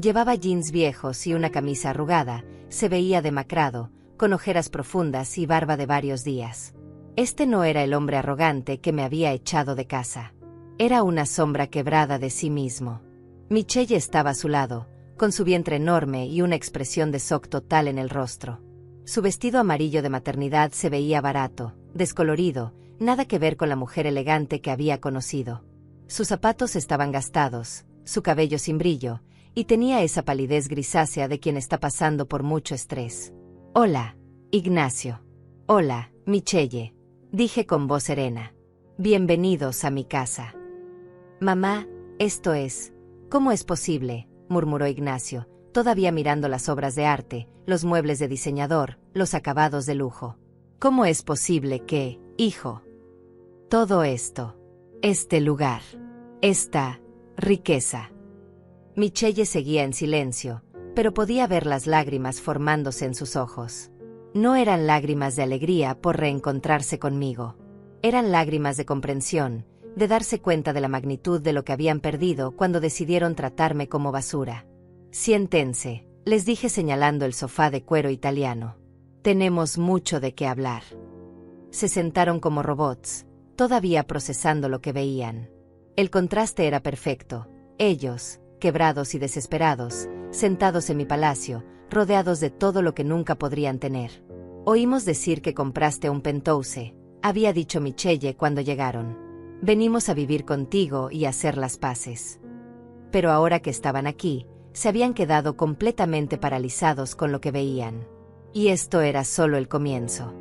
Llevaba jeans viejos y una camisa arrugada, se veía demacrado, con ojeras profundas y barba de varios días. Este no era el hombre arrogante que me había echado de casa. Era una sombra quebrada de sí mismo. Michelle estaba a su lado, con su vientre enorme y una expresión de shock total en el rostro. Su vestido amarillo de maternidad se veía barato, descolorido, nada que ver con la mujer elegante que había conocido. Sus zapatos estaban gastados, su cabello sin brillo, y tenía esa palidez grisácea de quien está pasando por mucho estrés. Hola, Ignacio. Hola, Michelle, dije con voz serena. Bienvenidos a mi casa. Mamá, esto es... ¿Cómo es posible?, murmuró Ignacio, todavía mirando las obras de arte, los muebles de diseñador, los acabados de lujo. ¿Cómo es posible que, hijo? Todo esto, este lugar, esta riqueza. Michelle seguía en silencio, pero podía ver las lágrimas formándose en sus ojos. No eran lágrimas de alegría por reencontrarse conmigo. Eran lágrimas de comprensión, de darse cuenta de la magnitud de lo que habían perdido cuando decidieron tratarme como basura. Siéntense, les dije señalando el sofá de cuero italiano. Tenemos mucho de qué hablar. Se sentaron como robots, todavía procesando lo que veían. El contraste era perfecto. Ellos, quebrados y desesperados, sentados en mi palacio, rodeados de todo lo que nunca podrían tener. Oímos decir que compraste un penthouse, había dicho Michelle cuando llegaron. Venimos a vivir contigo y a hacer las paces. Pero ahora que estaban aquí, se habían quedado completamente paralizados con lo que veían. Y esto era solo el comienzo.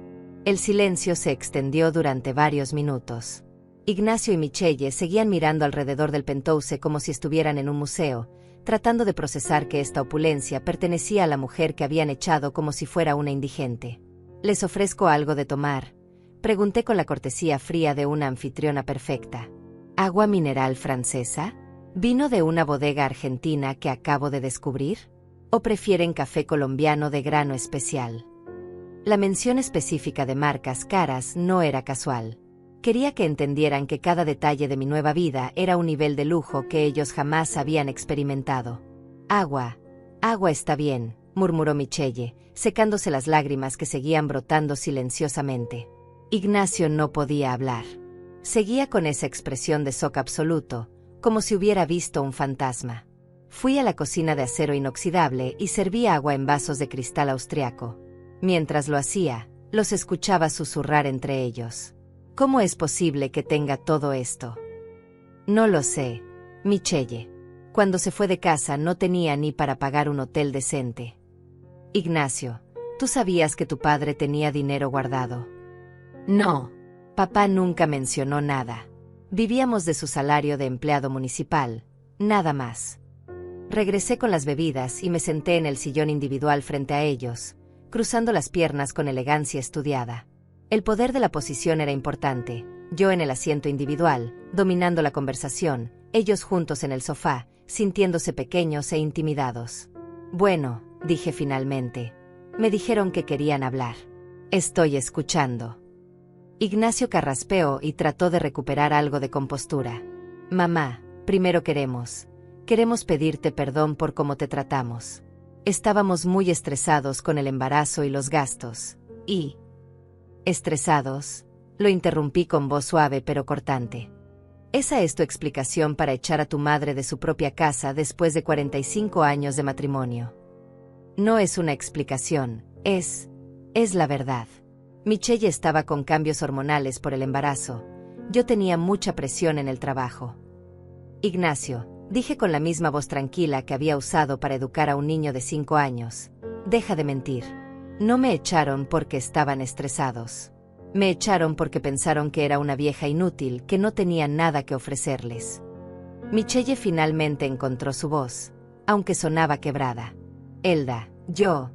El silencio se extendió durante varios minutos. Ignacio y Michelle seguían mirando alrededor del penthouse como si estuvieran en un museo, tratando de procesar que esta opulencia pertenecía a la mujer que habían echado como si fuera una indigente. «¿Les ofrezco algo de tomar?», pregunté con la cortesía fría de una anfitriona perfecta. ¿Agua mineral francesa? ¿Vino de una bodega argentina que acabo de descubrir? ¿O prefieren café colombiano de grano especial? La mención específica de marcas caras no era casual. Quería que entendieran que cada detalle de mi nueva vida era un nivel de lujo que ellos jamás habían experimentado. Agua está bien, murmuró Michelle, secándose las lágrimas que seguían brotando silenciosamente. Ignacio no podía hablar. Seguía con esa expresión de shock absoluto, como si hubiera visto un fantasma. Fui a la cocina de acero inoxidable y serví agua en vasos de cristal austriaco. Mientras lo hacía, los escuchaba susurrar entre ellos. ¿Cómo es posible que tenga todo esto? No lo sé, Michelle. Cuando se fue de casa no tenía ni para pagar un hotel decente. Ignacio, ¿tú sabías que tu padre tenía dinero guardado? No, papá nunca mencionó nada. Vivíamos de su salario de empleado municipal, nada más. Regresé con las bebidas y me senté en el sillón individual frente a ellos, cruzando las piernas con elegancia estudiada. El poder de la posición era importante, yo en el asiento individual, dominando la conversación, ellos juntos en el sofá, sintiéndose pequeños e intimidados. Bueno, dije finalmente. Me dijeron que querían hablar. Estoy escuchando. Ignacio carraspeó y trató de recuperar algo de compostura. Mamá, primero queremos pedirte perdón por cómo te tratamos. Estábamos muy estresados con el embarazo y los gastos. ¿Estresados? Lo interrumpí con voz suave pero cortante. Esa es tu explicación para echar a tu madre de su propia casa después de 45 años de matrimonio. No es una explicación, es la verdad. Michelle estaba con cambios hormonales por el embarazo. Yo tenía mucha presión en el trabajo. Ignacio, dije con la misma voz tranquila que había usado para educar a un niño de 5 años. Deja de mentir. No me echaron porque estaban estresados. Me echaron porque pensaron que era una vieja inútil que no tenía nada que ofrecerles. Michelle finalmente encontró su voz, aunque sonaba quebrada. Elda, yo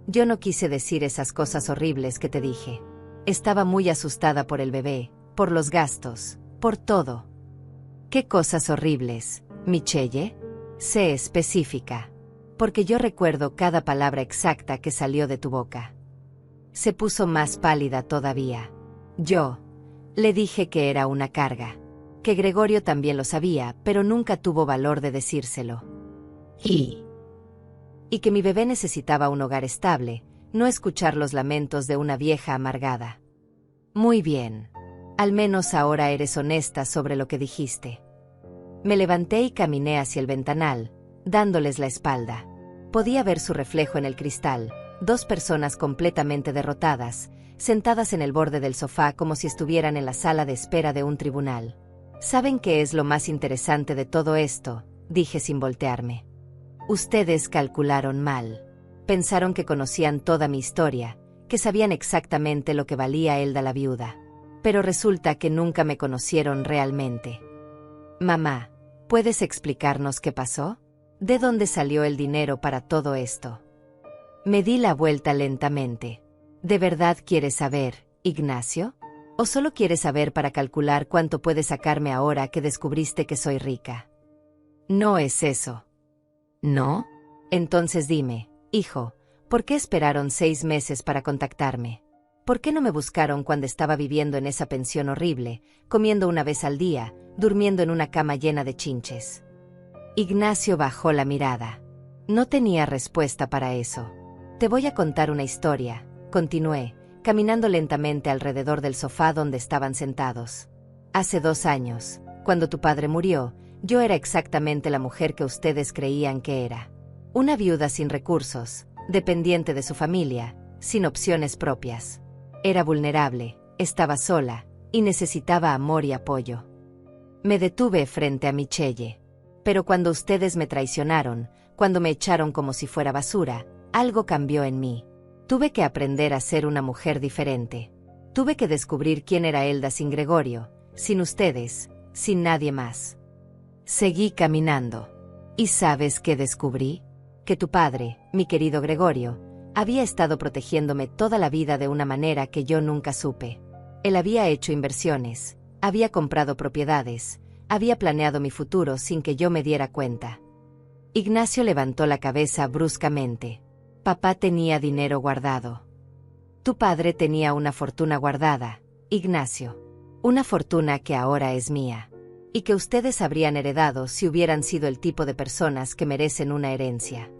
no quise decir esas cosas horribles que te dije. Estaba muy asustada por el bebé, por los gastos, por todo. ¿Qué cosas horribles, Michelle? Sé específica. Porque yo recuerdo cada palabra exacta que salió de tu boca. Se puso más pálida todavía. Yo le dije que era una carga. Que Gregorio también lo sabía, pero nunca tuvo valor de decírselo. Y que mi bebé necesitaba un hogar estable, no escuchar los lamentos de una vieja amargada. Muy bien. Al menos ahora eres honesta sobre lo que dijiste. Me levanté y caminé hacia el ventanal, dándoles la espalda. Podía ver su reflejo en el cristal, 2 personas completamente derrotadas, sentadas en el borde del sofá como si estuvieran en la sala de espera de un tribunal. ¿Saben qué es lo más interesante de todo esto?, dije sin voltearme. Ustedes calcularon mal. Pensaron que conocían toda mi historia, que sabían exactamente lo que valía Elda la viuda. Pero resulta que nunca me conocieron realmente. Mamá, ¿puedes explicarnos qué pasó? ¿De dónde salió el dinero para todo esto? Me di la vuelta lentamente. ¿De verdad quieres saber, Ignacio? ¿O solo quieres saber para calcular cuánto puedes sacarme ahora que descubriste que soy rica? No es eso. ¿No? Entonces dime, hijo, ¿por qué esperaron 6 meses para contactarme? ¿Por qué no me buscaron cuando estaba viviendo en esa pensión horrible, comiendo una vez al día, durmiendo en una cama llena de chinches? Ignacio bajó la mirada. No tenía respuesta para eso. Te voy a contar una historia, continué, caminando lentamente alrededor del sofá donde estaban sentados. Hace 2 años, cuando tu padre murió, yo era exactamente la mujer que ustedes creían que era. Una viuda sin recursos, dependiente de su familia, sin opciones propias. Era vulnerable, estaba sola, y necesitaba amor y apoyo. Me detuve frente a Michelle. Pero cuando ustedes me traicionaron, cuando me echaron como si fuera basura, algo cambió en mí. Tuve que aprender a ser una mujer diferente. Tuve que descubrir quién era Elda sin Gregorio, sin ustedes, sin nadie más. Seguí caminando. ¿Y sabes qué descubrí? Que tu padre, mi querido Gregorio, había estado protegiéndome toda la vida de una manera que yo nunca supe. Él había hecho inversiones, había comprado propiedades, había planeado mi futuro sin que yo me diera cuenta. Ignacio levantó la cabeza bruscamente. Papá tenía dinero guardado. Tu padre tenía una fortuna guardada, Ignacio. Una fortuna que ahora es mía. Y que ustedes habrían heredado si hubieran sido el tipo de personas que merecen una herencia.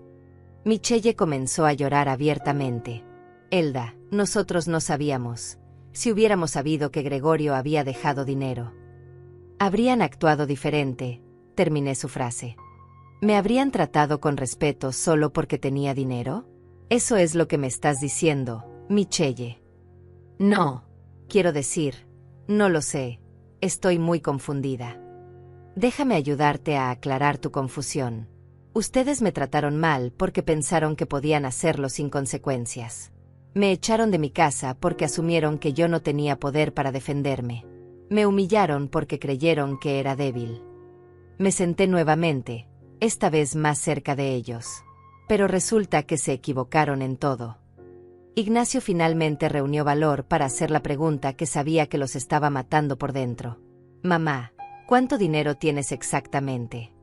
Michelle comenzó a llorar abiertamente. Elda, nosotros no sabíamos. Si hubiéramos sabido que Gregorio había dejado dinero, habrían actuado diferente, terminé su frase. ¿Me habrían tratado con respeto solo porque tenía dinero? ¿Eso es lo que me estás diciendo, Michelle? No. Quiero decir, no lo sé. Estoy muy confundida. Déjame ayudarte a aclarar tu confusión. Ustedes me trataron mal porque pensaron que podían hacerlo sin consecuencias. Me echaron de mi casa porque asumieron que yo no tenía poder para defenderme. Me humillaron porque creyeron que era débil. Me senté nuevamente, esta vez más cerca de ellos. Pero resulta que se equivocaron en todo. Ignacio finalmente reunió valor para hacer la pregunta que sabía que los estaba matando por dentro. Mamá, ¿cuánto dinero tienes exactamente?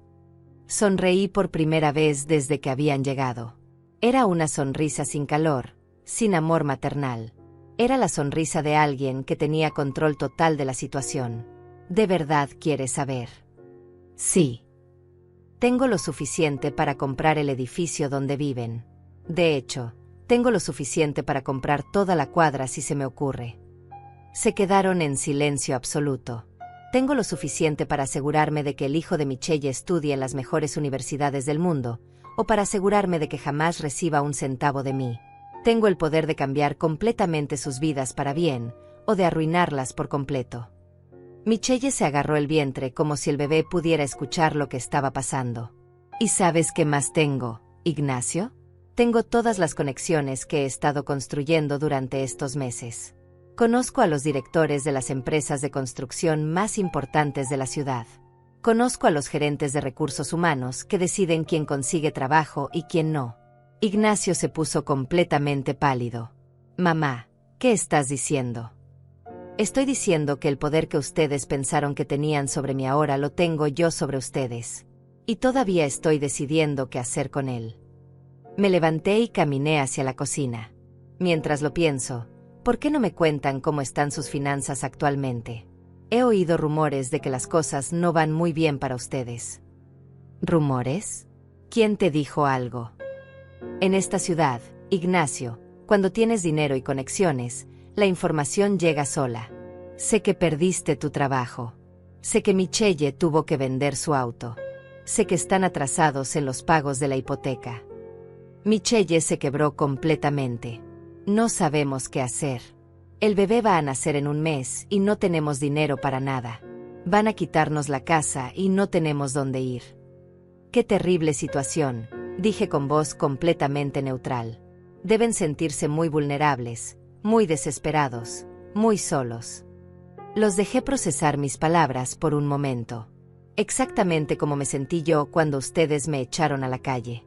Sonreí por primera vez desde que habían llegado. Era una sonrisa sin calor, sin amor maternal. Era la sonrisa de alguien que tenía control total de la situación. ¿De verdad quieres saber? Sí. Tengo lo suficiente para comprar el edificio donde viven. De hecho, tengo lo suficiente para comprar toda la cuadra si se me ocurre. Se quedaron en silencio absoluto. Tengo lo suficiente para asegurarme de que el hijo de Michelle estudie en las mejores universidades del mundo, o para asegurarme de que jamás reciba un centavo de mí. Tengo el poder de cambiar completamente sus vidas para bien, o de arruinarlas por completo. Michelle se agarró el vientre como si el bebé pudiera escuchar lo que estaba pasando. ¿Y sabes qué más tengo, Ignacio? Tengo todas las conexiones que he estado construyendo durante estos meses. Conozco a los directores de las empresas de construcción más importantes de la ciudad. Conozco a los gerentes de recursos humanos que deciden quién consigue trabajo y quién no. Ignacio se puso completamente pálido. Mamá, ¿qué estás diciendo? Estoy diciendo que el poder que ustedes pensaron que tenían sobre mí ahora lo tengo yo sobre ustedes. Y todavía estoy decidiendo qué hacer con él. Me levanté y caminé hacia la cocina. Mientras lo pienso, ¿por qué no me cuentan cómo están sus finanzas actualmente? He oído rumores de que las cosas no van muy bien para ustedes. ¿Rumores? ¿Quién te dijo algo? En esta ciudad, Ignacio, cuando tienes dinero y conexiones, la información llega sola. Sé que perdiste tu trabajo. Sé que Michelle tuvo que vender su auto. Sé que están atrasados en los pagos de la hipoteca. Michelle se quebró completamente. No sabemos qué hacer. El bebé va a nacer en un mes y no tenemos dinero para nada. Van a quitarnos la casa y no tenemos dónde ir. Qué terrible situación, dije con voz completamente neutral. Deben sentirse muy vulnerables, muy desesperados, muy solos. Los dejé procesar mis palabras por un momento. Exactamente como me sentí yo cuando ustedes me echaron a la calle.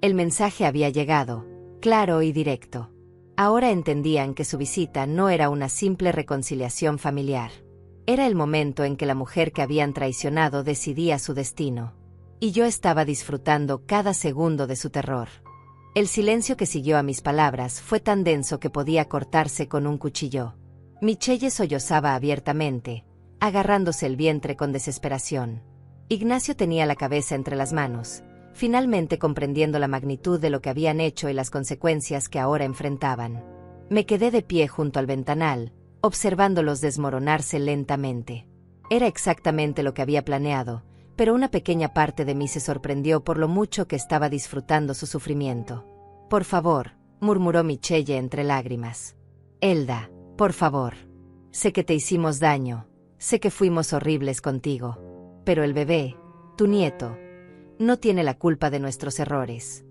El mensaje había llegado, claro y directo. Ahora entendían que su visita no era una simple reconciliación familiar. Era el momento en que la mujer que habían traicionado decidía su destino. Y yo estaba disfrutando cada segundo de su terror. El silencio que siguió a mis palabras fue tan denso que podía cortarse con un cuchillo. Michelle sollozaba abiertamente, agarrándose el vientre con desesperación. Ignacio tenía la cabeza entre las manos, finalmente comprendiendo la magnitud de lo que habían hecho y las consecuencias que ahora enfrentaban. Me quedé de pie junto al ventanal, observándolos desmoronarse lentamente. Era exactamente lo que había planeado, pero una pequeña parte de mí se sorprendió por lo mucho que estaba disfrutando su sufrimiento. «Por favor», murmuró Michelle entre lágrimas. «Elda, por favor. Sé que te hicimos daño, sé que fuimos horribles contigo. Pero el bebé, tu nieto, no tiene la culpa de nuestros errores».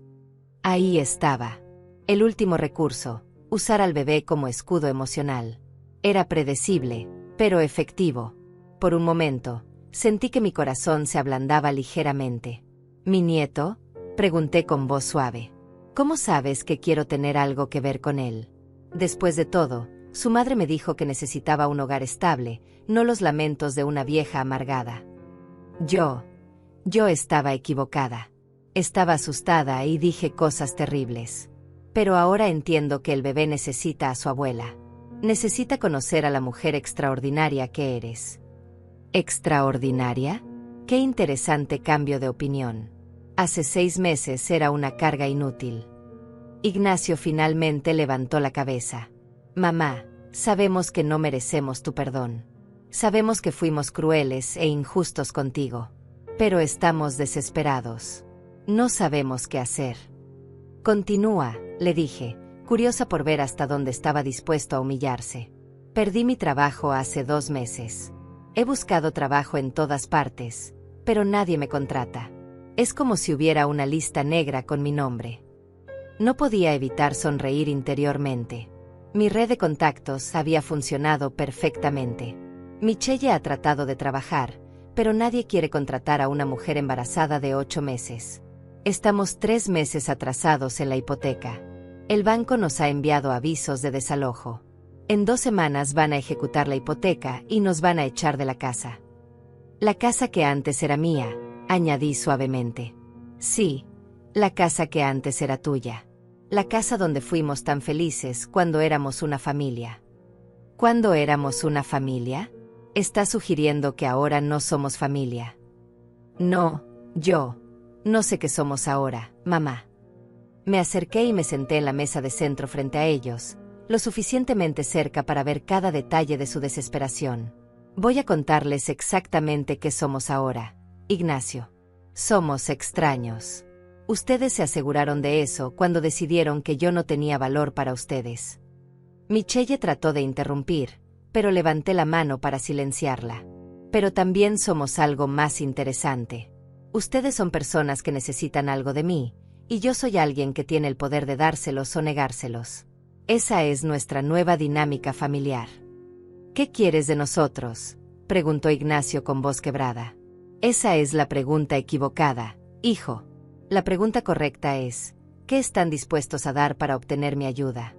Ahí estaba. El último recurso, usar al bebé como escudo emocional. Era predecible, pero efectivo. Por un momento, sentí que mi corazón se ablandaba ligeramente. «¿Mi nieto?», pregunté con voz suave. «¿Cómo sabes que quiero tener algo que ver con él?». Después de todo, su madre me dijo que necesitaba un hogar estable, no los lamentos de una vieja amargada. Yo estaba equivocada. Estaba asustada y dije cosas terribles. Pero ahora entiendo que el bebé necesita a su abuela. Necesita conocer a la mujer extraordinaria que eres. ¿Extraordinaria? Qué interesante cambio de opinión. Hace 6 meses era una carga inútil. Ignacio finalmente levantó la cabeza. «Mamá, sabemos que no merecemos tu perdón. Sabemos que fuimos crueles e injustos contigo. Pero estamos desesperados. No sabemos qué hacer». «Continúa», le dije, curiosa por ver hasta dónde estaba dispuesto a humillarse. «Perdí mi trabajo hace 2 meses. He buscado trabajo en todas partes, pero nadie me contrata. Es como si hubiera una lista negra con mi nombre». No podía evitar sonreír interiormente. Mi red de contactos había funcionado perfectamente. Michelle ha tratado de trabajar, pero nadie quiere contratar a una mujer embarazada de 8 meses. Estamos 3 meses atrasados en la hipoteca. El banco nos ha enviado avisos de desalojo. En 2 semanas van a ejecutar la hipoteca y nos van a echar de la casa. «La casa que antes era mía», añadí suavemente. «Sí, la casa que antes era tuya. La casa donde fuimos tan felices cuando éramos una familia». ¿Cuándo éramos una familia? ¿Estás sugiriendo que ahora no somos familia? No, no sé qué somos ahora, mamá. Me acerqué y me senté en la mesa de centro frente a ellos, lo suficientemente cerca para ver cada detalle de su desesperación. Voy a contarles exactamente qué somos ahora, Ignacio. Somos extraños. Ustedes se aseguraron de eso cuando decidieron que yo no tenía valor para ustedes. Michelle trató de interrumpir, pero levanté la mano para silenciarla. Pero también somos algo más interesante. Ustedes son personas que necesitan algo de mí, y yo soy alguien que tiene el poder de dárselos o negárselos. Esa es nuestra nueva dinámica familiar. ¿Qué quieres de nosotros?, preguntó Ignacio con voz quebrada. Esa es la pregunta equivocada, hijo. La pregunta correcta es, ¿qué están dispuestos a dar para obtener mi ayuda?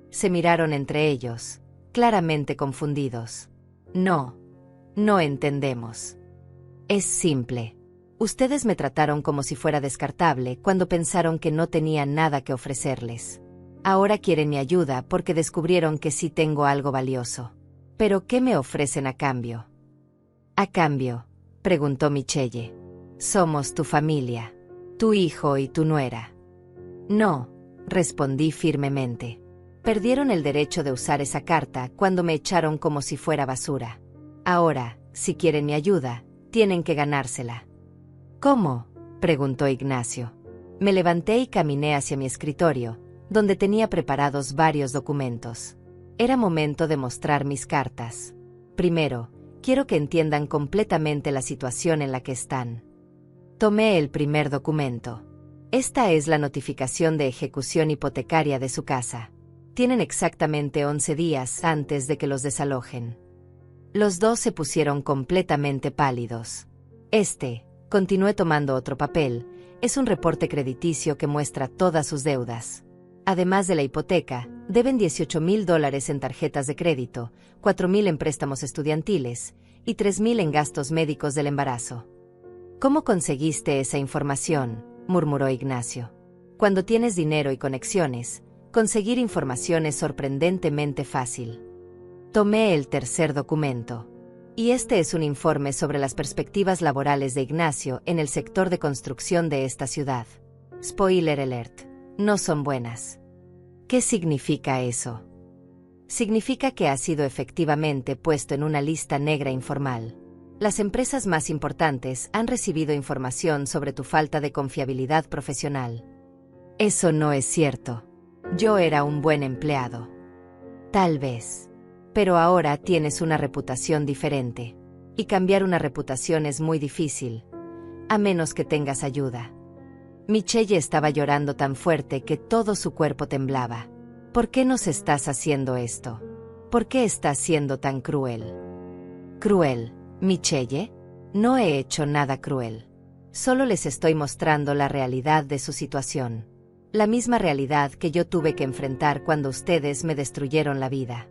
Se miraron entre ellos, claramente confundidos. No entendemos. Es simple. Ustedes me trataron como si fuera descartable cuando pensaron que no tenía nada que ofrecerles. Ahora quieren mi ayuda porque descubrieron que sí tengo algo valioso. ¿Pero qué me ofrecen a cambio? ¿A cambio?, preguntó Michelle. Somos tu familia, tu hijo y tu nuera. No, respondí firmemente. Perdieron el derecho de usar esa carta cuando me echaron como si fuera basura. Ahora, si quieren mi ayuda, tienen que ganársela. ¿Cómo?, preguntó Ignacio. Me levanté y caminé hacia mi escritorio, donde tenía preparados varios documentos. Era momento de mostrar mis cartas. Primero, quiero que entiendan completamente la situación en la que están. Tomé el primer documento. Esta es la notificación de ejecución hipotecaria de su casa. Tienen exactamente 11 días antes de que los desalojen. Los dos se pusieron completamente pálidos. Continué tomando otro papel, es un reporte crediticio que muestra todas sus deudas. Además de la hipoteca, deben $18,000 en tarjetas de crédito, $4,000 en préstamos estudiantiles y $3,000 en gastos médicos del embarazo. ¿Cómo conseguiste esa información?, murmuró Ignacio. Cuando tienes dinero y conexiones, conseguir información es sorprendentemente fácil. Tomé el tercer documento. Y este es un informe sobre las perspectivas laborales de Ignacio en el sector de construcción de esta ciudad. Spoiler alert, no son buenas. ¿Qué significa eso? Significa que ha sido efectivamente puesto en una lista negra informal. Las empresas más importantes han recibido información sobre tu falta de confiabilidad profesional. Eso no es cierto. Yo era un buen empleado. Tal vez. Pero ahora tienes una reputación diferente. Y cambiar una reputación es muy difícil, a menos que tengas ayuda. Michelle estaba llorando tan fuerte que todo su cuerpo temblaba. ¿Por qué nos estás haciendo esto? ¿Por qué estás siendo tan cruel? ¿Cruel, Michelle? No he hecho nada cruel. Solo les estoy mostrando la realidad de su situación. La misma realidad que yo tuve que enfrentar cuando ustedes me destruyeron la vida.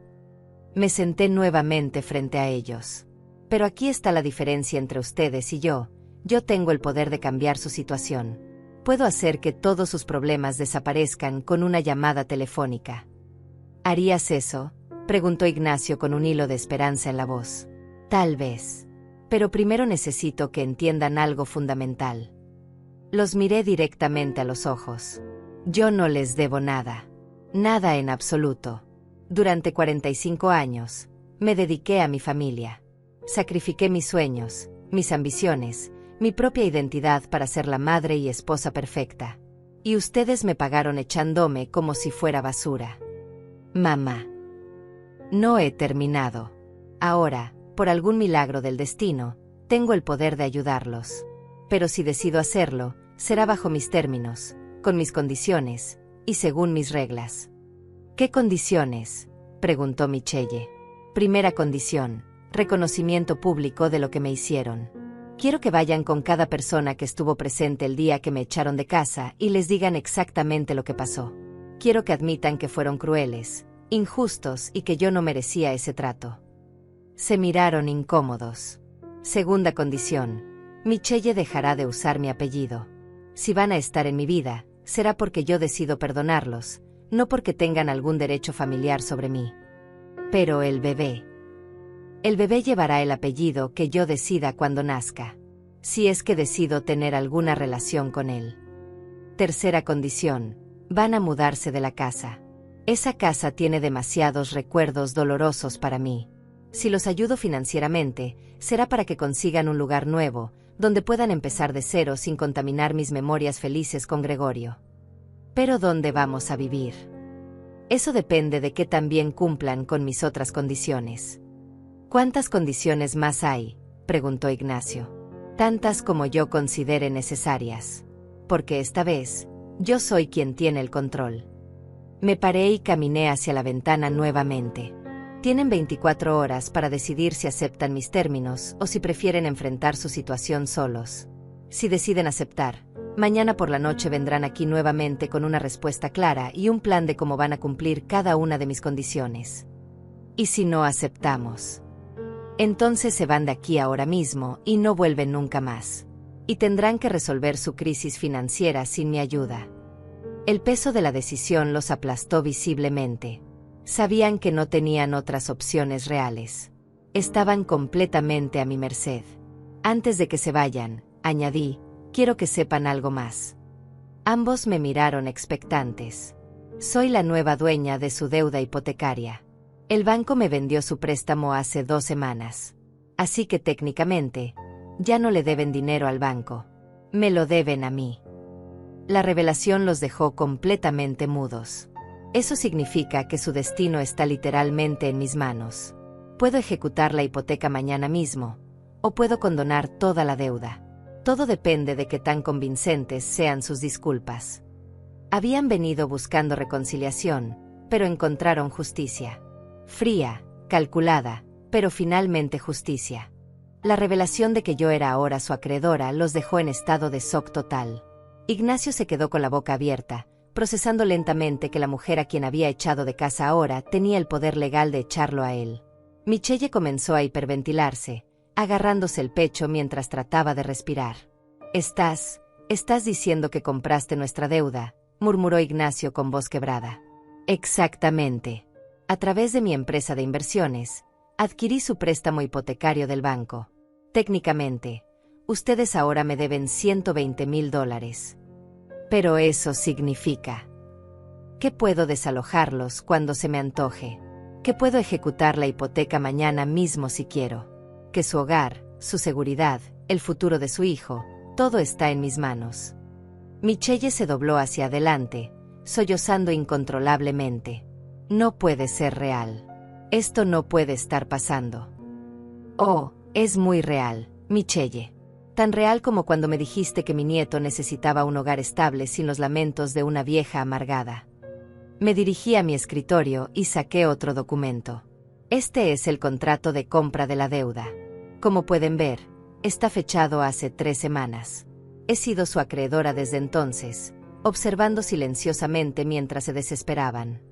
Me senté nuevamente frente a ellos. Pero aquí está la diferencia entre ustedes y yo. Yo tengo el poder de cambiar su situación. Puedo hacer que todos sus problemas desaparezcan con una llamada telefónica. ¿Harías eso?, preguntó Ignacio con un hilo de esperanza en la voz. Tal vez. Pero primero necesito que entiendan algo fundamental. Los miré directamente a los ojos. Yo no les debo nada. Nada en absoluto. Durante 45 años, me dediqué a mi familia. Sacrifiqué mis sueños, mis ambiciones, mi propia identidad para ser la madre y esposa perfecta. Y ustedes me pagaron echándome como si fuera basura. Mamá. No he terminado. Ahora, por algún milagro del destino, tengo el poder de ayudarlos. Pero si decido hacerlo, será bajo mis términos, con mis condiciones, y según mis reglas. ¿Qué condiciones?, preguntó Michelle. Primera condición, reconocimiento público de lo que me hicieron. Quiero que vayan con cada persona que estuvo presente el día que me echaron de casa y les digan exactamente lo que pasó. Quiero que admitan que fueron crueles, injustos y que yo no merecía ese trato. Se miraron incómodos. Segunda condición, Michelle dejará de usar mi apellido. Si van a estar en mi vida, será porque yo decido perdonarlos, no porque tengan algún derecho familiar sobre mí. Pero el bebé llevará el apellido que yo decida cuando nazca, si es que decido tener alguna relación con él. Tercera condición, van a mudarse de la casa. Esa casa tiene demasiados recuerdos dolorosos para mí. Si los ayudo financieramente, será para que consigan un lugar nuevo, donde puedan empezar de cero sin contaminar mis memorias felices con Gregorio. Pero ¿dónde vamos a vivir? Eso depende de que también cumplan con mis otras condiciones. ¿Cuántas condiciones más hay?, preguntó Ignacio. Tantas como yo considere necesarias. Porque esta vez, yo soy quien tiene el control. Me paré y caminé hacia la ventana nuevamente. Tienen 24 horas para decidir si aceptan mis términos o si prefieren enfrentar su situación solos. Si deciden aceptar, mañana por la noche vendrán aquí nuevamente con una respuesta clara y un plan de cómo van a cumplir cada una de mis condiciones. ¿Y si no aceptamos? Entonces se van de aquí ahora mismo y no vuelven nunca más. Y tendrán que resolver su crisis financiera sin mi ayuda. El peso de la decisión los aplastó visiblemente. Sabían que no tenían otras opciones reales. Estaban completamente a mi merced. Antes de que se vayan, añadí, quiero que sepan algo más. Ambos me miraron expectantes. Soy la nueva dueña de su deuda hipotecaria. El banco me vendió su préstamo hace 2 semanas. Así que técnicamente, ya no le deben dinero al banco. Me lo deben a mí. La revelación los dejó completamente mudos. Eso significa que su destino está literalmente en mis manos. Puedo ejecutar la hipoteca mañana mismo, o puedo condonar toda la deuda. Todo depende de qué tan convincentes sean sus disculpas. Habían venido buscando reconciliación, pero encontraron justicia. Fría, calculada, pero finalmente justicia. La revelación de que yo era ahora su acreedora los dejó en estado de shock total. Ignacio se quedó con la boca abierta, procesando lentamente que la mujer a quien había echado de casa ahora tenía el poder legal de echarlo a él. Michelle comenzó a hiperventilarse, agarrándose el pecho mientras trataba de respirar. Estás diciendo que compraste nuestra deuda, murmuró Ignacio con voz quebrada. Exactamente. A través de mi empresa de inversiones, adquirí su préstamo hipotecario del banco. Técnicamente, ustedes ahora me deben $120,000. Pero eso significa que puedo desalojarlos cuando se me antoje, que puedo ejecutar la hipoteca mañana mismo si quiero, que su hogar, su seguridad, el futuro de su hijo, todo está en mis manos. Michelle se dobló hacia adelante, sollozando incontrolablemente. No puede ser real. Esto no puede estar pasando. Oh, es muy real, Michelle. Tan real como cuando me dijiste que mi nieto necesitaba un hogar estable sin los lamentos de una vieja amargada. Me dirigí a mi escritorio y saqué otro documento. Este es el contrato de compra de la deuda. Como pueden ver, está fechado hace 3 semanas. He sido su acreedora desde entonces, observando silenciosamente mientras se desesperaban.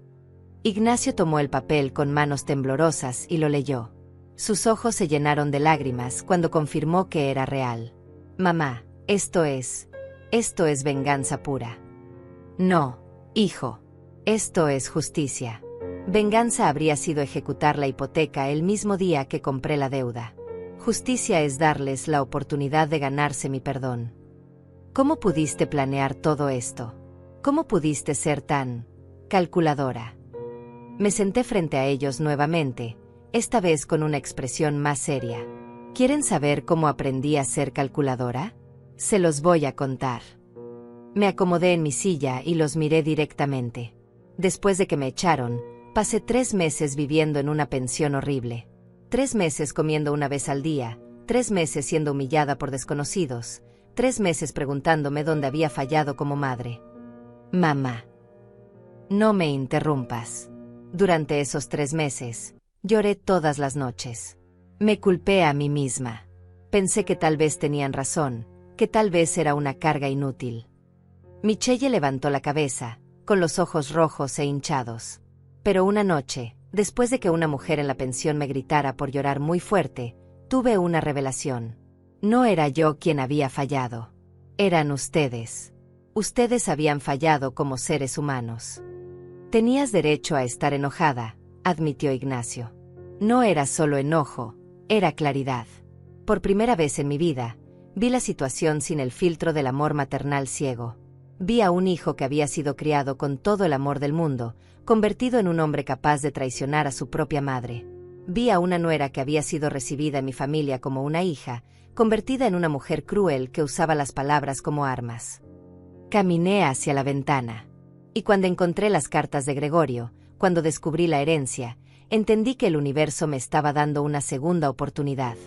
Ignacio tomó el papel con manos temblorosas y lo leyó. Sus ojos se llenaron de lágrimas cuando confirmó que era real. Mamá, esto es venganza pura. No, hijo. Esto es justicia. Venganza habría sido ejecutar la hipoteca el mismo día que compré la deuda. Justicia es darles la oportunidad de ganarse mi perdón. ¿Cómo pudiste planear todo esto? ¿Cómo pudiste ser tan calculadora? Me senté frente a ellos nuevamente, esta vez con una expresión más seria. ¿Quieren saber cómo aprendí a ser calculadora? Se los voy a contar. Me acomodé en mi silla y los miré directamente. Después de que me echaron, pasé 3 meses viviendo en una pensión horrible. 3 meses comiendo una vez al día, 3 meses siendo humillada por desconocidos, 3 meses preguntándome dónde había fallado como madre. Mamá. No me interrumpas. Durante esos 3 meses, lloré todas las noches. Me culpé a mí misma. Pensé que tal vez tenían razón, que tal vez era una carga inútil. Michelle levantó la cabeza, con los ojos rojos e hinchados. Pero una noche, después de que una mujer en la pensión me gritara por llorar muy fuerte, tuve una revelación. No era yo quien había fallado. Eran ustedes. Ustedes habían fallado como seres humanos. Tenías derecho a estar enojada, admitió Ignacio. No era solo enojo, era claridad. Por primera vez en mi vida, vi la situación sin el filtro del amor maternal ciego. Vi a un hijo que había sido criado con todo el amor del mundo, convertido en un hombre capaz de traicionar a su propia madre. Vi a una nuera que había sido recibida en mi familia como una hija, convertida en una mujer cruel que usaba las palabras como armas. Caminé hacia la ventana. Y cuando encontré las cartas de Gregorio, cuando descubrí la herencia, entendí que el universo me estaba dando una segunda oportunidad.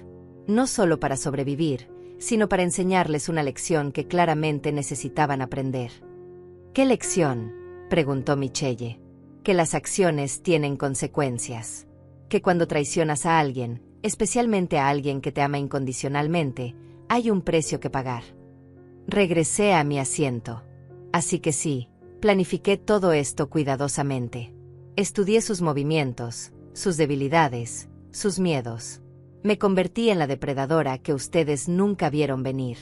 No solo para sobrevivir, sino para enseñarles una lección que claramente necesitaban aprender. ¿Qué lección?, preguntó Michelle. Que las acciones tienen consecuencias. Que cuando traicionas a alguien, especialmente a alguien que te ama incondicionalmente, hay un precio que pagar. Regresé a mi asiento. Así que sí, planifiqué todo esto cuidadosamente. Estudié sus movimientos, sus debilidades, sus miedos. Me convertí en la depredadora que ustedes nunca vieron venir.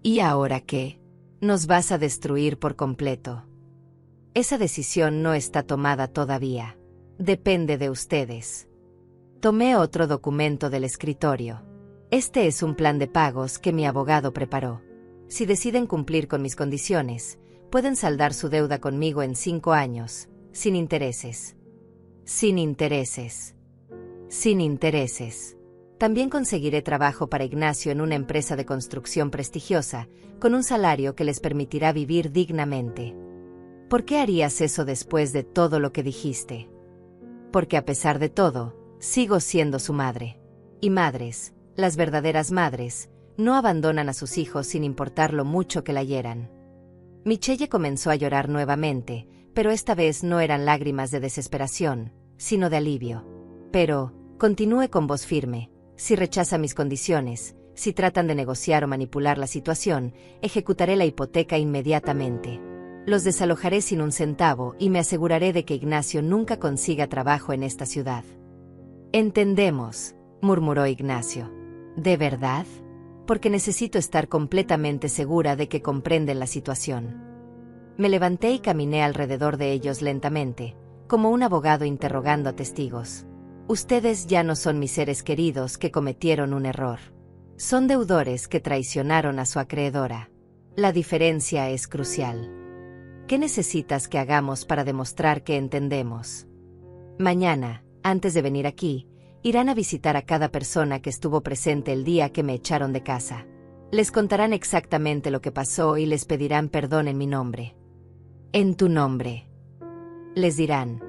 ¿Y ahora qué? Nos vas a destruir por completo. Esa decisión no está tomada todavía. Depende de ustedes. Tomé otro documento del escritorio. Este es un plan de pagos que mi abogado preparó. Si deciden cumplir con mis condiciones, pueden saldar su deuda conmigo en 5 años, sin intereses. Sin intereses. Sin intereses. También conseguiré trabajo para Ignacio en una empresa de construcción prestigiosa, con un salario que les permitirá vivir dignamente. ¿Por qué harías eso después de todo lo que dijiste? Porque a pesar de todo, sigo siendo su madre. Y madres, las verdaderas madres, no abandonan a sus hijos sin importar lo mucho que la hieran. Michelle comenzó a llorar nuevamente, pero esta vez no eran lágrimas de desesperación, sino de alivio. Pero, continué con voz firme, si rechaza mis condiciones, si tratan de negociar o manipular la situación, ejecutaré la hipoteca inmediatamente. Los desalojaré sin un centavo y me aseguraré de que Ignacio nunca consiga trabajo en esta ciudad. Entendemos, murmuró Ignacio. ¿De verdad? Porque necesito estar completamente segura de que comprenden la situación. Me levanté y caminé alrededor de ellos lentamente, como un abogado interrogando a testigos. Ustedes ya no son mis seres queridos que cometieron un error. Son deudores que traicionaron a su acreedora. La diferencia es crucial. ¿Qué necesitas que hagamos para demostrar que entendemos? Mañana, antes de venir aquí, irán a visitar a cada persona que estuvo presente el día que me echaron de casa. Les contarán exactamente lo que pasó y les pedirán perdón en mi nombre. En tu nombre. Les dirán,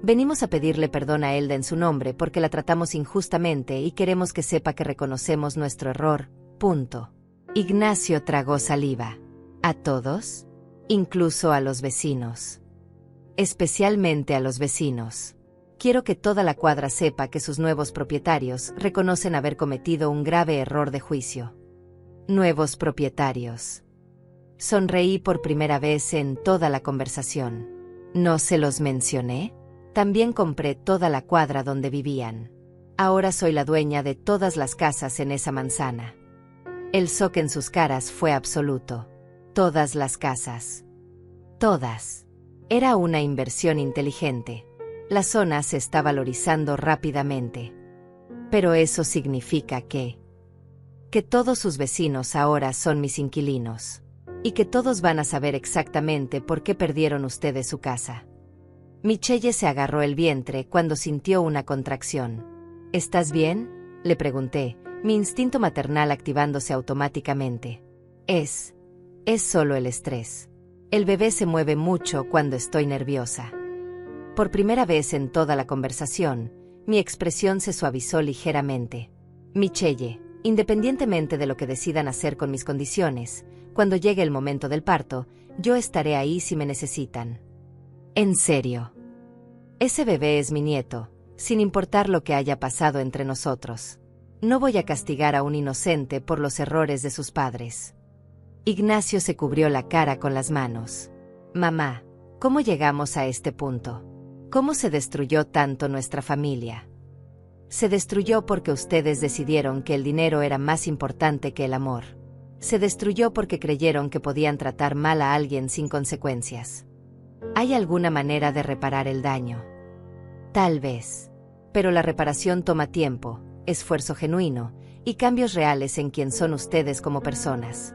venimos a pedirle perdón a Elda en su nombre porque la tratamos injustamente y queremos que sepa que reconocemos nuestro error, punto. Ignacio tragó saliva. ¿A todos? Incluso a los vecinos. Especialmente a los vecinos. Quiero que toda la cuadra sepa que sus nuevos propietarios reconocen haber cometido un grave error de juicio. Nuevos propietarios. Sonreí por primera vez en toda la conversación. ¿No se los mencioné? También compré toda la cuadra donde vivían. Ahora soy la dueña de todas las casas en esa manzana. El shock en sus caras fue absoluto. Todas las casas. Todas. Era una inversión inteligente. La zona se está valorizando rápidamente. Pero eso significa que todos sus vecinos ahora son mis inquilinos. Y que todos van a saber exactamente por qué perdieron ustedes su casa. Michelle se agarró el vientre cuando sintió una contracción. ¿Estás bien?, le pregunté, mi instinto maternal activándose automáticamente. Es solo el estrés. El bebé se mueve mucho cuando estoy nerviosa. Por primera vez en toda la conversación, mi expresión se suavizó ligeramente. Michelle, independientemente de lo que decidan hacer con mis condiciones, cuando llegue el momento del parto, yo estaré ahí si me necesitan. En serio. Ese bebé es mi nieto, sin importar lo que haya pasado entre nosotros. No voy a castigar a un inocente por los errores de sus padres. Ignacio se cubrió la cara con las manos. Mamá, ¿cómo llegamos a este punto? ¿Cómo se destruyó tanto nuestra familia? Se destruyó porque ustedes decidieron que el dinero era más importante que el amor. Se destruyó porque creyeron que podían tratar mal a alguien sin consecuencias. ¿Hay alguna manera de reparar el daño? Tal vez. Pero la reparación toma tiempo, esfuerzo genuino y cambios reales en quién son ustedes como personas.